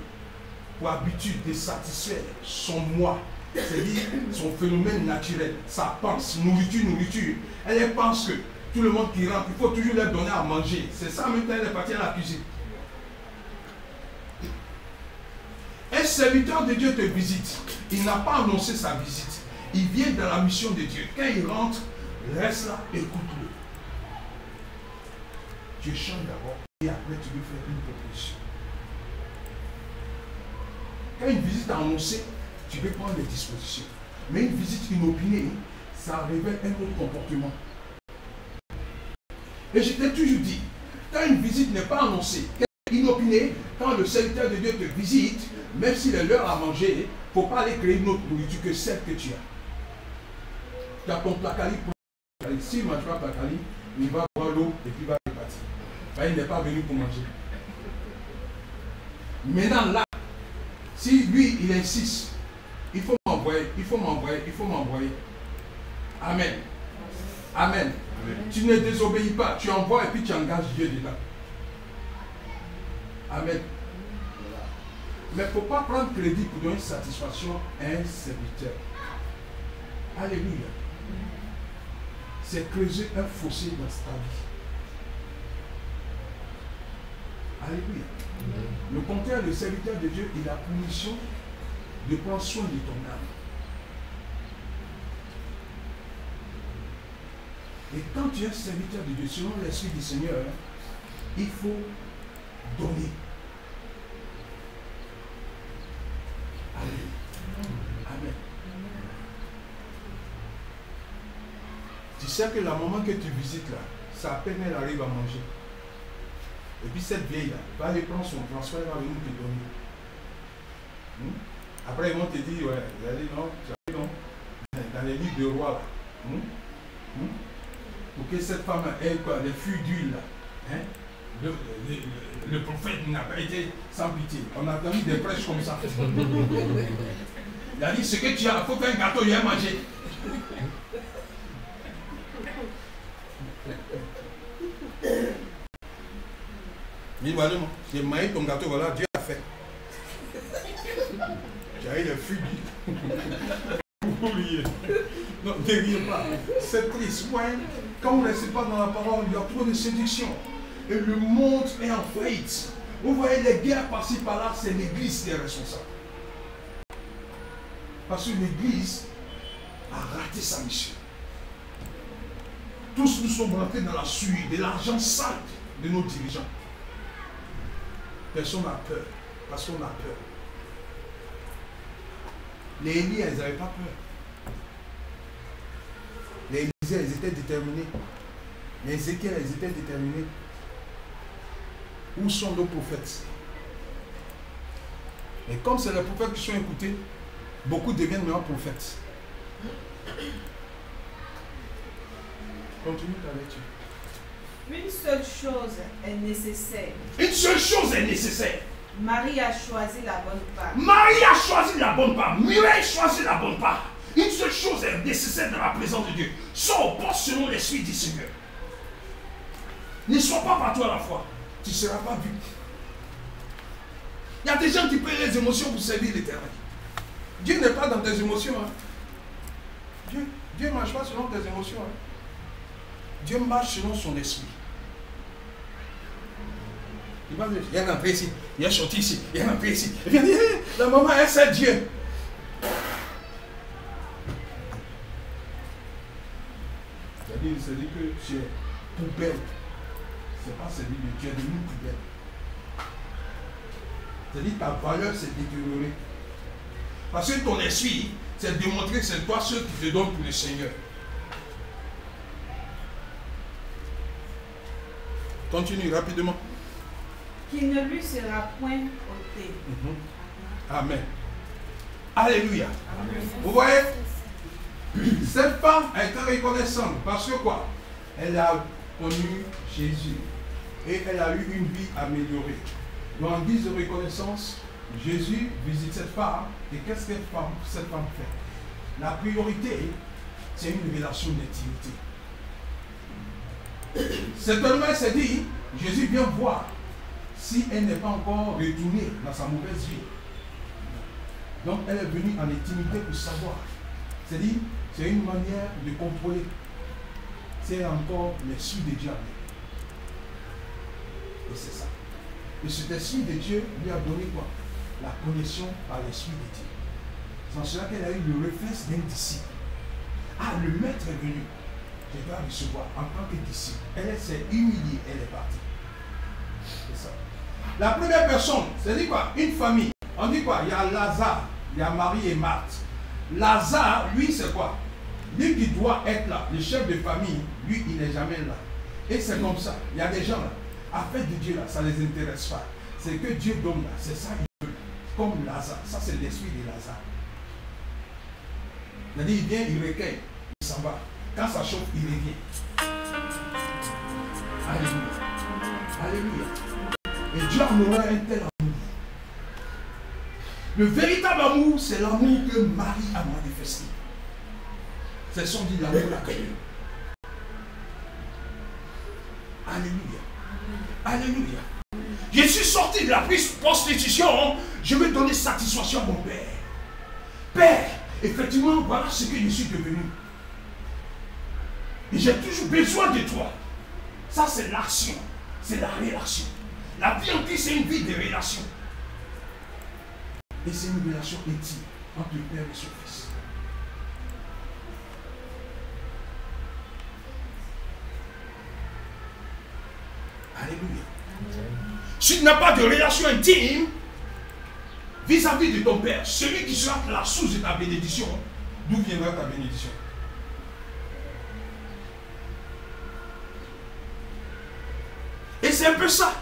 pour habitude de satisfaire son moi, c'est-à-dire son phénomène naturel, sa pense, nourriture. Elle pense que tout le monde qui rentre, il faut toujours leur donner à manger. C'est ça, même quand elle est partie à la cuisine. Un serviteur de Dieu te visite. Il n'a pas annoncé sa visite. Il vient dans la mission de Dieu. Quand il rentre, reste là, écoute-le. Tu échanges d'abord et après tu lui fais une proposition. Quand une visite est annoncée, tu peux prendre des dispositions. Mais une visite inopinée, ça révèle un autre comportement. Et je t'ai toujours dit, quand une visite n'est pas annoncée, inopinée, quand le serviteur de Dieu te visite, même s'il est l'heure à manger, il ne faut pas aller créer une autre nourriture que celle que tu as. Tu as ton placali. S'il ne mange pas placali, il va boire l'eau et puis il va repartir. Ben, il n'est pas venu pour manger. Maintenant là, si lui il insiste, il faut m'envoyer. Amen. Amen. Tu ne désobéis pas, tu envoies et puis tu engages Dieu dedans. Amen. Mais il ne faut pas prendre crédit pour donner satisfaction à un serviteur. Alléluia. C'est creuser un fossé dans ta vie. Alléluia. Le contraire, le serviteur de Dieu, il a pour mission de prendre soin de ton âme. Et quand tu es serviteur de Dieu, selon l'Esprit du Seigneur, il faut donner. Amen. Amen. Tu sais que la maman que tu visites là, c'est à peine elle arrive à manger. Et puis cette vieille là, va aller prendre son transfert, elle va venir te donner. Après ils vont te dire, ouais, vous allez non, non, dans les livres de roi là. Pour que cette femme ait quoi, les fûts d'huile là. Le prophète n'a pas été sans pitié. On a entendu des prêches comme ça. Il a dit, ce que tu as, il faut faire un gâteau, il a mangé. Il dit, voilà, j'ai maillé ton gâteau, voilà, Dieu a fait. Tu as eu le fût d'huile. Non, ne riez pas. C'est triste. Ouais. Quand on ne reste pas dans la parole, il y a trop de séduction. Et le monde est en faillite. Vous voyez les guerres par-ci par-là, c'est l'Église qui est responsable. Parce que l'Église a raté sa mission. Tous nous sommes rentrés dans la suie de l'argent sale de nos dirigeants. Personne n'a peur. Parce qu'on a peur. Les Élie, elles n'avaient pas peur. Les Élisée, elles étaient déterminées. Les Ézéchiel, elles étaient déterminées. Où sont nos prophètes? Et comme c'est les prophètes qui sont écoutés, beaucoup deviennent maintenant prophètes. Continue ta lecture. Une seule chose est nécessaire. Une seule chose est nécessaire. Marie a choisi la bonne part. Marie a choisi la bonne part. Mireille choisit la bonne part. Une seule chose est nécessaire dans la présence de Dieu. Sois au poste selon l'Esprit du Seigneur. Ne sois pas partout à la fois. Tu ne seras pas vu. Il y a des gens qui prennent les émotions pour servir l'Éternel. Dieu n'est pas dans tes émotions. Hein. Dieu ne marche pas selon tes émotions. Hein. Dieu marche selon son esprit. Il va dire, il est rentré ici, il est sorti ici, il est rentré ici. Il vient dire, la maman, elle sait Dieu. C'est-à-dire que tu es poubelle. C'est pas celui de Dieu, de nous poubelle. C'est-à-dire que ta valeur s'est détériorée. Parce que ton esprit, c'est de démontrer que c'est toi ceux qui te donnent pour le Seigneur. Continue rapidement. Qui ne lui sera point ôté. Amen. Alléluia. Amen. Vous voyez, cette femme a été reconnaissante parce que quoi? Elle a connu Jésus et elle a eu une vie améliorée. Donc en guise de reconnaissance, Jésus visite cette femme et qu'est-ce que cette femme fait? La priorité, c'est une relation d'intimité. Certainement, elle s'est dit, Jésus vient voir si elle n'est pas encore retournée dans sa mauvaise vie. Donc elle est venue en intimité pour savoir. C'est-à-dire, c'est une manière de contrôler. C'est encore l'Esprit de Dieu. Et c'est ça. Et cet Esprit de Dieu lui a donné quoi? La connexion par l'Esprit de Dieu. C'est en cela qu'elle a eu le réflexe d'un disciple. Ah, le maître est venu. Je dois recevoir en tant que disciple. Elle s'est humiliée, elle est partie. C'est ça. La première personne, c'est quoi? Une famille. On dit quoi? Il y a Lazare, il y a Marie et Marthe. Lazare, lui, c'est quoi? Lui qui doit être là, le chef de famille, lui, il n'est jamais là. Et c'est comme ça. Il y a des gens là, affaire de Dieu là, ça ne les intéresse pas. C'est que Dieu donne là, c'est ça qu'il veut. Comme Lazare, ça c'est l'esprit de Lazare. C'est-à-dire, il vient, il recueille, il s'en va. Quand ça chauffe, il revient. Alléluia. Alléluia. Et Dieu en aura un tel amour. Le véritable amour, c'est l'amour que Marie a manifesté. C'est son dit l'amour d'accueil. Alléluia. Alléluia. Je suis sorti de la prostitution. Je vais donner satisfaction à mon Père. Père, effectivement, voilà ce que je suis devenu. Et j'ai toujours besoin de toi. Ça, c'est l'action. C'est la relation. La vie en Christ, c'est une vie de relation. Et c'est une relation intime entre le Père et son Fils. Alléluia. Si tu n'as pas de relation intime vis-à-vis de ton Père, celui qui sera la source de ta bénédiction, d'où viendra ta bénédiction? Et c'est un peu ça.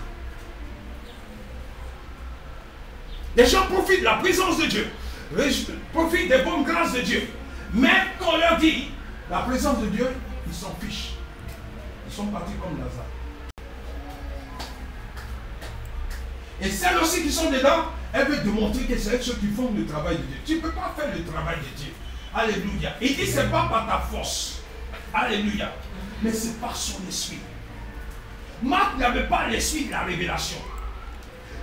Les gens profitent de la présence de Dieu, profitent des bonnes grâces de Dieu. Mais quand on leur dit la présence de Dieu, ils s'en fichent. Ils sont partis comme Lazare. Et celles aussi qui sont dedans, elles veulent démontrer que c'est ceux qui font le travail de Dieu. Tu ne peux pas faire le travail de Dieu. Alléluia. Il dit, ce n'est pas par ta force. Alléluia. Mais c'est par son esprit. Marc n'avait pas l'esprit de la révélation.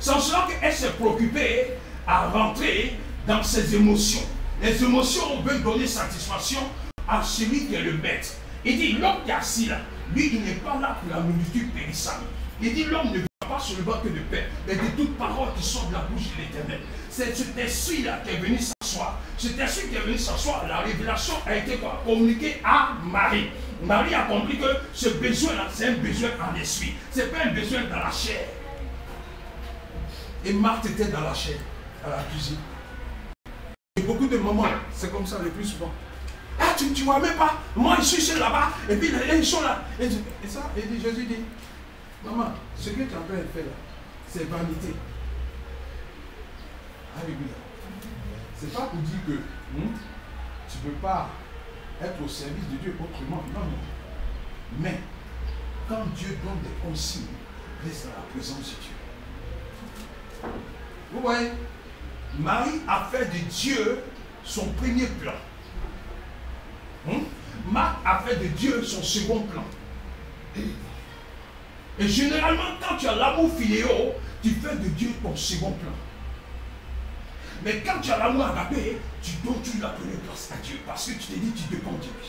C'est en cela qu'elle s'est préoccupée à rentrer dans ses émotions. Les émotions veulent donner satisfaction à celui qui est le maître. Il dit, l'homme qui est assis là, lui, il n'est pas là pour la nourriture périssable. Il dit, l'homme ne vit pas seulement que de pain, mais de toute parole qui sort de la bouche de l'Éternel. C'est cet esprit-là qui est venu s'asseoir. Cet esprit qui est venu s'asseoir, la révélation a été communiquée à Marie. Marie a compris que ce besoin-là, c'est un besoin en esprit. Ce n'est pas un besoin dans la chair. Et Marthe était dans la chair, à la cuisine. Et beaucoup de mamans, c'est comme ça le plus souvent. Ah, tu ne vois même pas. Moi, je suis là-bas. Et puis, ils sont là. Et ça, et Jésus dit, maman, ce que tu es en train de faire là, c'est vanité. Alléluia. C'est pas pour dire que tu ne peux pas être au service de Dieu autrement. Non, non. Mais, quand Dieu donne des consignes, reste dans la présence de Dieu. Vous voyez, Marie a fait de Dieu son premier plan. Marc a fait de Dieu son second plan. Et généralement, quand tu as l'amour filéo, tu fais de Dieu ton second plan. Mais quand tu as l'amour agapé, tu donnes toute la première place à Dieu. Parce que tu te dis, tu dépends de lui.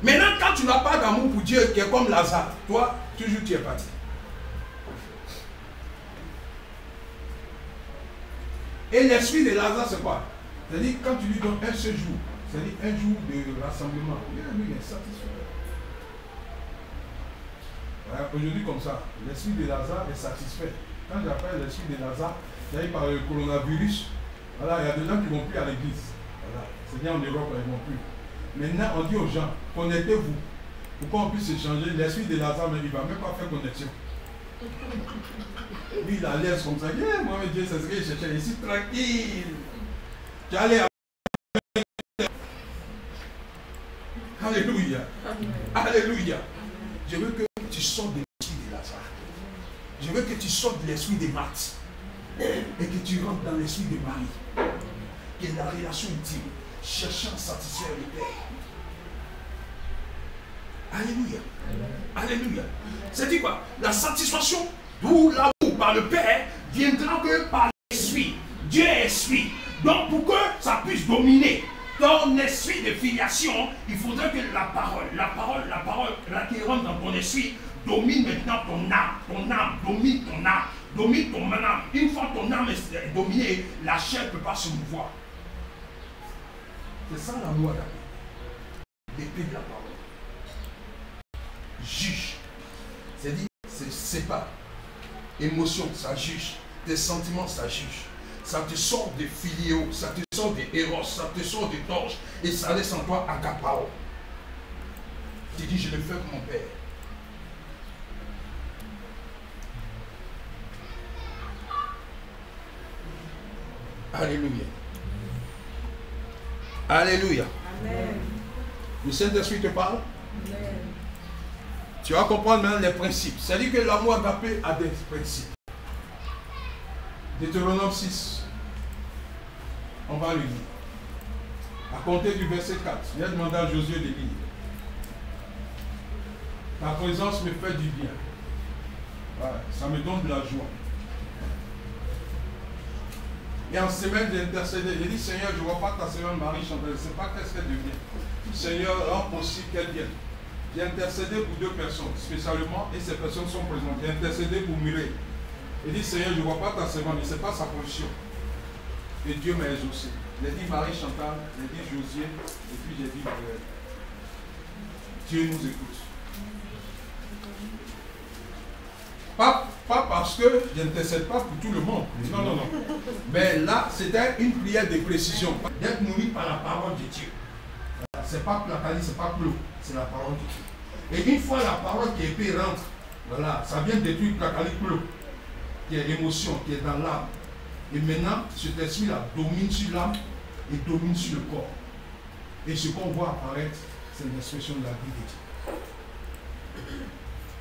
Maintenant, quand tu n'as pas d'amour pour Dieu, qui est comme Lazare, toi, toujours tu es parti. Et l'esprit de Lazare, c'est quoi? C'est-à-dire, quand tu lui donnes un seul jour, c'est-à-dire un jour de rassemblement, lui, il est satisfait. Voilà, aujourd'hui, comme ça, l'esprit de Lazare est satisfait. Quand j'appelle l'esprit de Lazare, c'est-à-dire par le coronavirus, voilà, il y a des gens qui ne vont plus à l'église. Voilà, c'est bien en Europe, ils ne vont plus. Maintenant, on dit aux gens, connectez-vous, pour qu'on puisse échanger. L'esprit de Lazare, mais il ne va même pas faire connexion. Lui, il a l'air comme ça. Yeah, moi, Dieu, c'est ce que je cherchais ici, tranquille. Tu allais à... Alléluia. Alléluia. Je veux que tu sortes de l'esprit de Lazare. Je veux que tu sortes de l'esprit de Marthe. Et que tu rentres dans l'esprit de Marie. Qui est la relation intime. Cherchant à satisfaire le Père. Alléluia. Alléluia. C'est-à-dire quoi? La satisfaction, d'où l'amour par le Père, viendra que par l'esprit. Dieu est esprit. Donc pour que ça puisse dominer ton esprit de filiation, il faudrait que la parole là, qui rentre dans ton esprit, domine maintenant ton âme, domine ton âme, domine ton âme. Une fois ton âme est dominée, la chair ne peut pas se mouvoir. C'est ça l'amour agapé. L'épée de la parole. Juge. C'est-à-dire, c'est pas. Émotion, ça juge. Tes sentiments, ça juge. Ça te sort des filios, ça te sort des héros, ça te sort des torches, et ça laisse en toi agapao. Tu dis, je le fais pour mon Père. Alléluia. Alléluia. Amen. Le Saint-Esprit te parle. Amen. Tu vas comprendre maintenant les principes. C'est-à-dire que l'amour agapé a des principes. Deutéronome 6. On va le lire. À compter du verset 4. Il a demandé à Josué de lire. Ta présence me fait du bien. Voilà, ça me donne de la joie. Et en semaine d'intercéder, il dit, Seigneur, je ne vois pas ta sœur Marie chanter, je ne sais pas qu'est-ce qu'elle devient. Seigneur, rends possible qu'elle vienne. J'ai intercédé pour 2 personnes, spécialement, et ces personnes sont présentes. J'ai intercédé pour Mireille. Il dit, Seigneur, je ne vois pas ta sœur, je ne sais pas sa position. Et Dieu m'a exaucé. J'ai dit Marie Chantal, j'ai dit Josué, et puis j'ai dit Mireille. Dieu nous écoute. Pas parce que je n'intercède pas pour tout le monde. Non, non, non. Mais là, c'était une prière de précision. D'être nourri par la parole de Dieu. C'est pas Platali, c'est pas Clos. C'est la parole de Dieu. Et une fois la parole qui est épée rentre, voilà, ça vient détruire Platali Clos, qui est l'émotion, qui est dans l'âme. Et maintenant, cet esprit-là domine sur l'âme et domine sur le corps. Et ce qu'on voit apparaître, c'est l'expression de la vie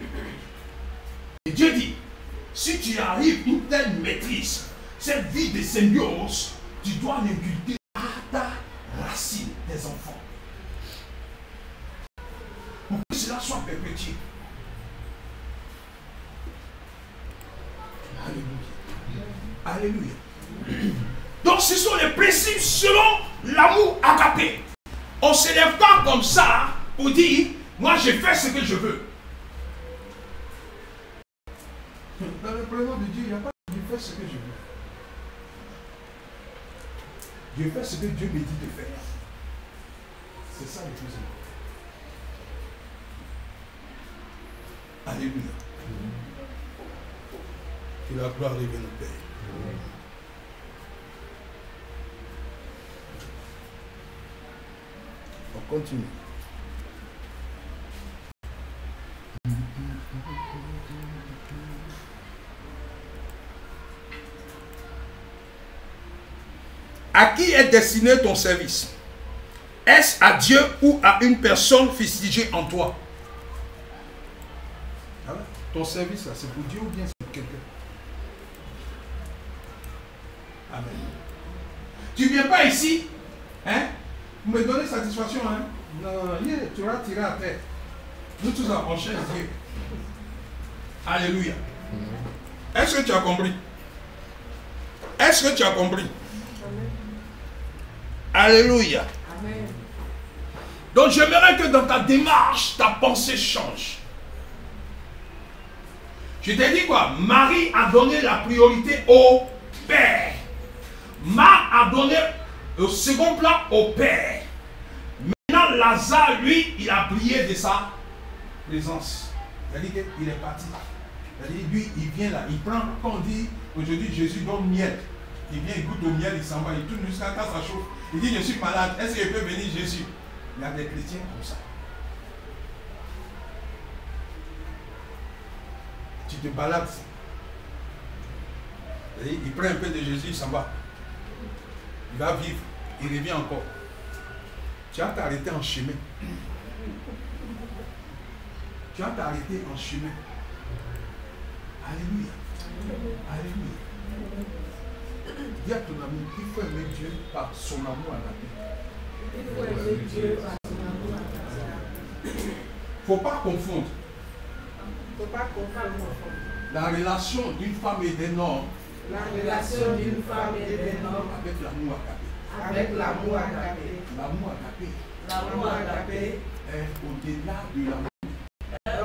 de Dieu. Et Dieu dit, si tu arrives une telle maîtrise, cette vie de symbiose, tu dois l'inculquer à ta racine, tes enfants. Pour que cela soit perpétué. Alléluia. Alléluia. Donc ce sont les principes selon l'amour agapé. On ne s'élève pas comme ça pour dire, moi je fais ce que je veux. Dans le prénom de Dieu, il n'y a pas de je fais ce que je veux. Je fais ce que Dieu me dit de faire. C'est ça le plus important. Alléluia. Que la gloire revienne au Père. On continue. À qui est destiné ton service? Est-ce à Dieu ou à une personne fustigée en toi? Ah ouais? Ton service là, c'est pour Dieu ou bien c'est pour quelqu'un? Amen. Tu ne viens pas ici, hein? Vous me donnez satisfaction, hein? Non, tu vas tirer à terre. Nous tous on cherche Dieu. Alléluia. Est-ce que tu as compris? Est-ce que tu as compris? Alléluia. Amen. Donc j'aimerais que dans ta démarche, ta pensée change. Je t'ai dit quoi? Marie a donné la priorité au Père. Marc a donné au second plan au Père. Maintenant Lazare, lui, il a brillé de sa présence. C'est-à-dire qu'il est parti. C'est-à-dire lui, il vient là, il prend, quand on dit aujourd'hui Jésus donne miel. Il vient, il goûte au miel, il s'en va, il tourne jusqu'à quand ça chauffe. Il dit, je suis malade, est-ce que je peux venir Jésus? Il y a des chrétiens comme ça. Tu te balades. Il prend un peu de Jésus, il s'en va. Il va vivre, il revient encore. Tu vas t'arrêter en chemin. Tu vas t'arrêter en chemin. Alléluia. Alléluia. Dis à ton ami, il faut aimer Dieu par son amour agapé. Il faut aimer Dieu par son amour agapé. Il ne faut pas confondre. Il ne faut pas confondre. La relation d'une femme et d'un homme. La relation d'une femme et d'un homme. Avec l'amour agapé. Avec l'amour agapé. L'amour agapé. L'amour agapé est au-delà de l'amour.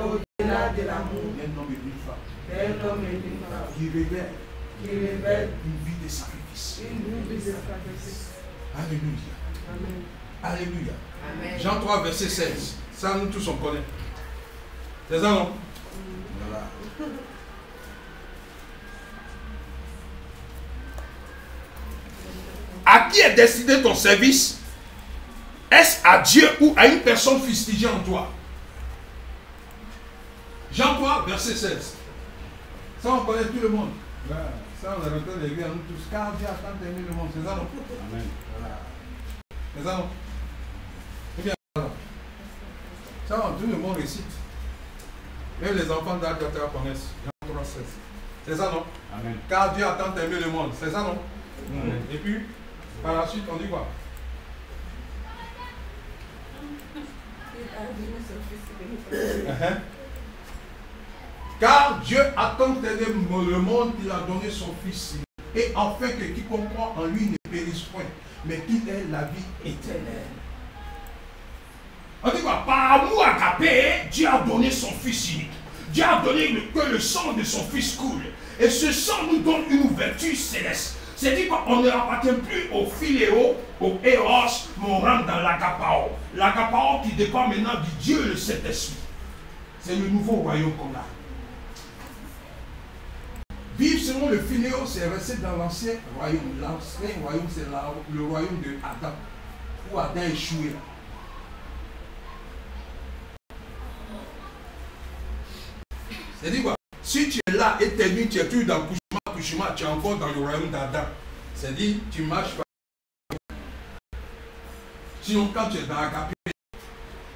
Au-delà de l'amour D'un homme et d'une femme. d'un homme et d'une femme. Qui révèle une vie de sacrifice. Une vie de sacrifice. Alléluia. Amen. Alléluia. Amen. Jean 3, verset 16. Ça, nous tous on connaît. C'est ça, non? Voilà. À qui est destiné ton service? Est-ce à Dieu ou à une personne fustigée en toi? Jean 3, verset 16. Ça, on connaît tout le monde. Voilà. Ça, on a retenu les gars, nous tous. Car Dieu a tant aimé le monde. C'est ça, non? Amen. Voilà. C'est ça, non? C'est bien. Ça, tout le monde récite. Même les enfants d'Adjata connaissent. Jean 3, 16. C'est ça, non? Amen. Car Dieu a tant aimé le monde. C'est ça, non? Amen. Et puis, par la suite, on dit quoi? Car Dieu a tant aimé le monde qu'il a donné son Fils, et afin que quiconque croit en lui ne périsse point, mais qu'il ait la vie éternelle. On dit quoi? Par amour agapé, Dieu a donné son Fils unique. Dieu a donné que le sang de son Fils coule. Et ce sang nous donne une vertu céleste. C'est-à-dire qu'on ne appartient plus au philéo, au héros, mais on rentre dans l'agapao. L'agapao qui dépend maintenant du Dieu le Saint-Esprit. C'est le nouveau royaume qu'on a. Vivre selon le philéo, c'est rester dans l'ancien royaume. L'ancien royaume, c'est le royaume de Adam, où Adam échoué. C'est-à-dire quoi? Si tu es là et tu es venu, tu es toujours dans Kushima, tu es encore dans le royaume d'Adam. C'est-à-dire, tu marches pas. Sinon, quand tu es dans Agapé,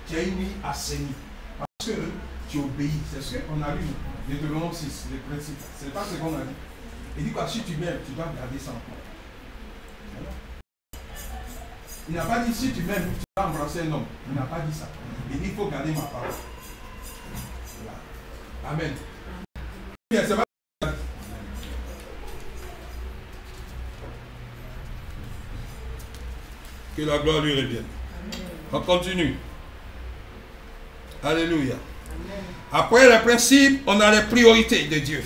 tu as une vie assainie. Parce que tu obéis. C'est ce qu'on a lu. Deutéronome 6, les principes. C'est pas ce qu'on a dit. Il dit quoi? Si tu m'aimes, tu dois garder ça encore. Il n'a pas dit si tu m'aimes, tu vas embrasser un homme. Il n'a pas dit ça. Il dit il faut garder ma parole. Voilà. Amen. C'est pas... Que la gloire lui revienne. On continue. Alléluia. Après les principes, on a les priorités de Dieu.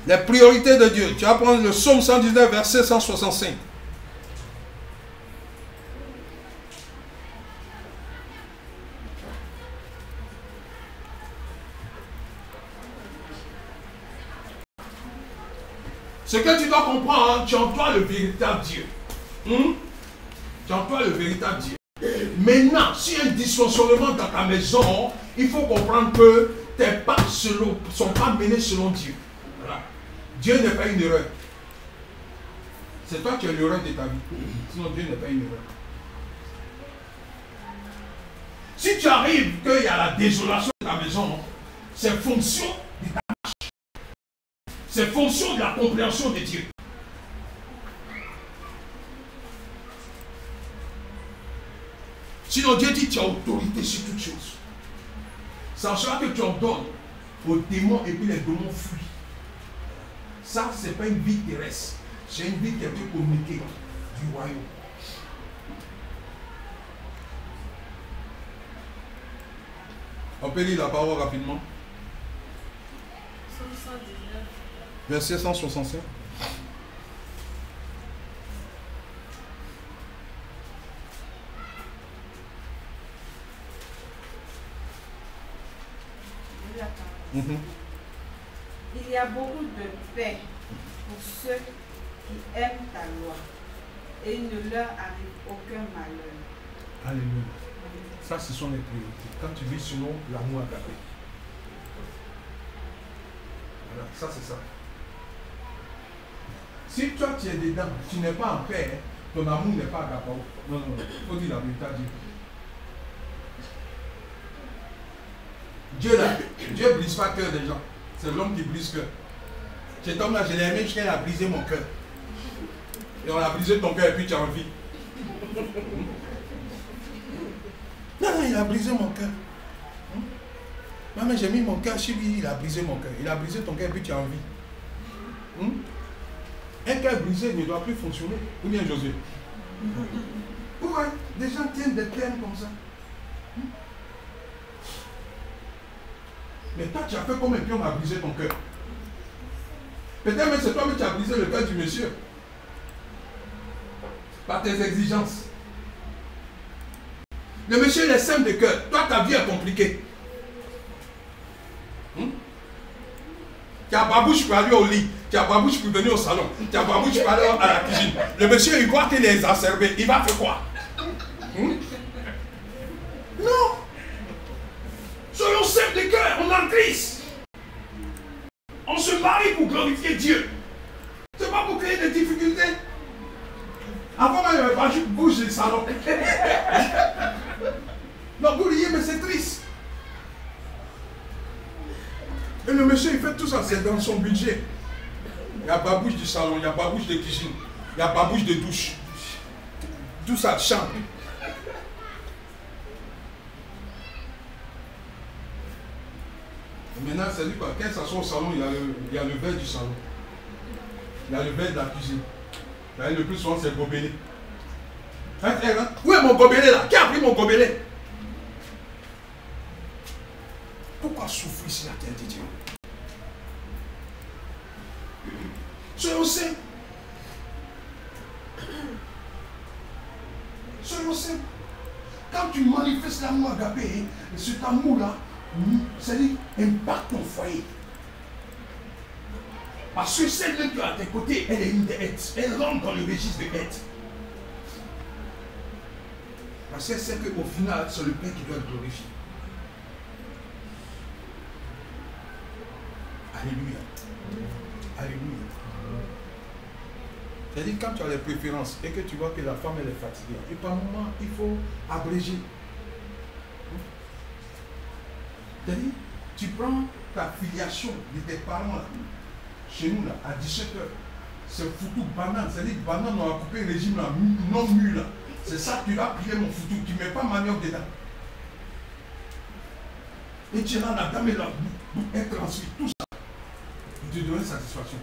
Les priorités de Dieu. Tu vas prendre le psaume 119, verset 165. Ce que tu dois comprendre, tu emploies le véritable Dieu. Tu emploies le véritable Dieu. Maintenant, s'il y a un dysfonctionnement dans ta maison, il faut comprendre que tes pas ne sont pas menés selon Dieu. Voilà. Dieu n'est pas une erreur. C'est toi qui es l'erreur de ta vie. Sinon Dieu n'est pas une erreur. Si tu arrives qu'il y a la désolation de ta maison, c'est fonction de ta marche. C'est fonction de la compréhension de Dieu. Sinon Dieu dit que tu as autorité sur toutes choses. Ça sera que tu en donnes aux démons et puis les démons fuient. Ça, ce n'est pas une vie terrestre. C'est une vie qui a été communiquée du royaume. On peut lire la parole rapidement. Verset 165. Il y a beaucoup de paix pour ceux qui aiment ta loi et il ne leur arrive aucun malheur. Alléluia. Ça, ce sont les priorités. Quand tu vis selon l'amour agapé. Voilà, ça c'est ça. Si toi tu es dedans, tu n'es pas en paix, ton amour n'est pas agapé. Non, non, il faut dire la vérité à Dieu. Dieu là, Dieu ne brise pas le cœur des gens. C'est l'homme qui brise le cœur. Cet homme-là, je l'ai aimé jusqu'à il a brisé mon cœur. Et on a brisé ton cœur et puis tu as envie. Non, non, il a brisé mon cœur. Maman, j'ai mis mon cœur sur lui, il a brisé mon cœur. Il a brisé ton cœur et puis tu as envie. Un cœur brisé ne doit plus fonctionner. Ou bien Josué? Ouais, des gens tiennent des termes comme ça. Mais toi, tu as fait comme un pion à briser ton cœur. Peut-être même c'est toi qui as brisé le cœur du monsieur. Par tes exigences. Le monsieur il est simple de cœur. Toi, ta vie est compliquée. Tu as babouche pour aller au lit. Tu as babouche pour venir au salon. Tu as babouche pour aller à la cuisine. Le monsieur, il voit qu'il est exacerbé. Il va faire quoi? Non. Soyons simples de cœur, on est en Christ. On se marie pour glorifier Dieu. C'est pas pour créer des difficultés. Avant, il n'y avait pas juste bouge le salon. Non, vous riez, mais c'est triste. Et le monsieur, il fait tout ça, c'est dans son budget. Il y a babouche du salon, il y a babouche de cuisine, il y a babouche de douche. Tout ça chante. Maintenant, c'est lui, quand il s'assoit au salon, il y a le verre du salon. Il y a le verre de la cuisine. Le plus souvent, c'est le gobelet. Où est mon gobelet là? Qui a pris mon gobelet? Pourquoi souffrir sur la terre de Dieu? Soyons simples. Soyons simples. Quand tu manifestes l'amour agapé, cet amour-là, c'est-à-dire, impacte ton foyer. Parce que celle qui est à tes côtés, elle est une des aides. Elle rentre dans le registre de aide. Parce qu'elle sait qu'au final, c'est le Père qui doit le glorifier. Alléluia. Alléluia. C'est-à-dire, quand tu as les préférences et que tu vois que la femme elle est fatiguée, et par moment, il faut abréger. C'est-à-dire, tu prends ta filiation de tes parents, là, chez nous, là, à 17h, c'est foutu banane. C'est-à-dire banane, on a coupé le régime là, non mûr là. C'est ça, tu vas piler mon foutu, tu ne mets pas manioc dedans. Et tu es là, la dame est là, elle transmet tout ça. Pour te donner satisfaction.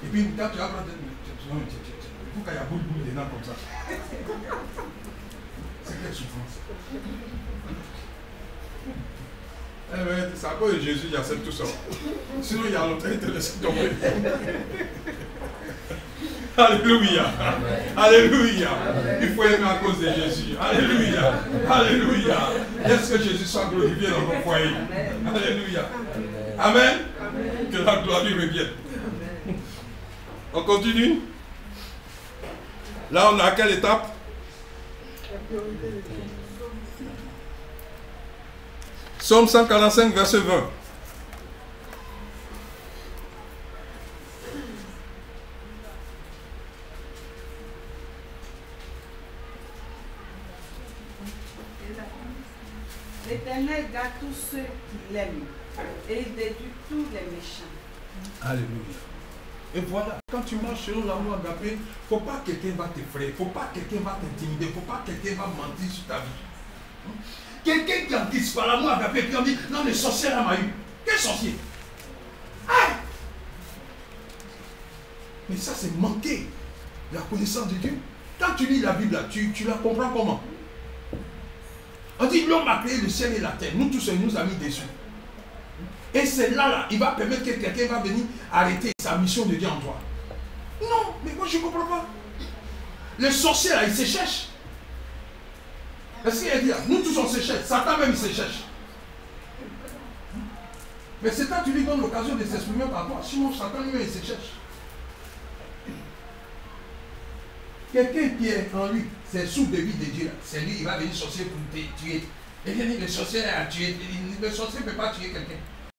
Et puis quand tu vas prendre, il faut qu'il y a boule dedans comme ça. C'est quelle souffrance. Eh bien, c'est à cause de Jésus qui accepte tout ça. Sinon, il y a longtemps, il te laisse tomber. Alléluia. Alléluia. Il faut aimer à cause de Jésus. Alléluia. Alléluia. Laisse que Jésus soit glorifié dans nos foyers. Alléluia. Amen. Que la gloire lui revienne. On continue. Là, on est à quelle étape? Psaume 145, verset 20. L'Éternel garde tous ceux qui l'aiment et il détruit tous les méchants. Alléluia. Et voilà, quand tu marches selon l'amour agapé, il ne faut pas que quelqu'un va t'effrayer, il ne faut pas que quelqu'un va t'intimider, il ne faut pas que quelqu'un va mentir sur ta vie. Quelqu'un qui en dit par l'amour agapé, qui en dit, non, le sorcier là m'a eu. Quel sorcier? Ah! Mais ça, c'est manquer la connaissance de Dieu. Quand tu lis la Bible, là, tu la comprends comment? On dit, l'homme a créé le ciel et la terre. Nous tous, nous a mis dessus. Et c'est là, il va permettre que quelqu'un va venir arrêter sa mission de Dieu en toi. Non, mais moi je ne comprends pas. Le sorcier là, il se cherche. Est-ce qu'il a dit là, nous tous on se cherche, Satan même il se cherche. Mais c'est quand tu lui donnes l'occasion de s'exprimer par toi, sinon Satan lui-même il se cherche. Quelqu'un qui est en lui, c'est sous de vie de Dieu, c'est lui, il va venir sorcier pour te tuer. Et bien, le sorcier a tué, le sorcier ne peut pas tuer quelqu'un.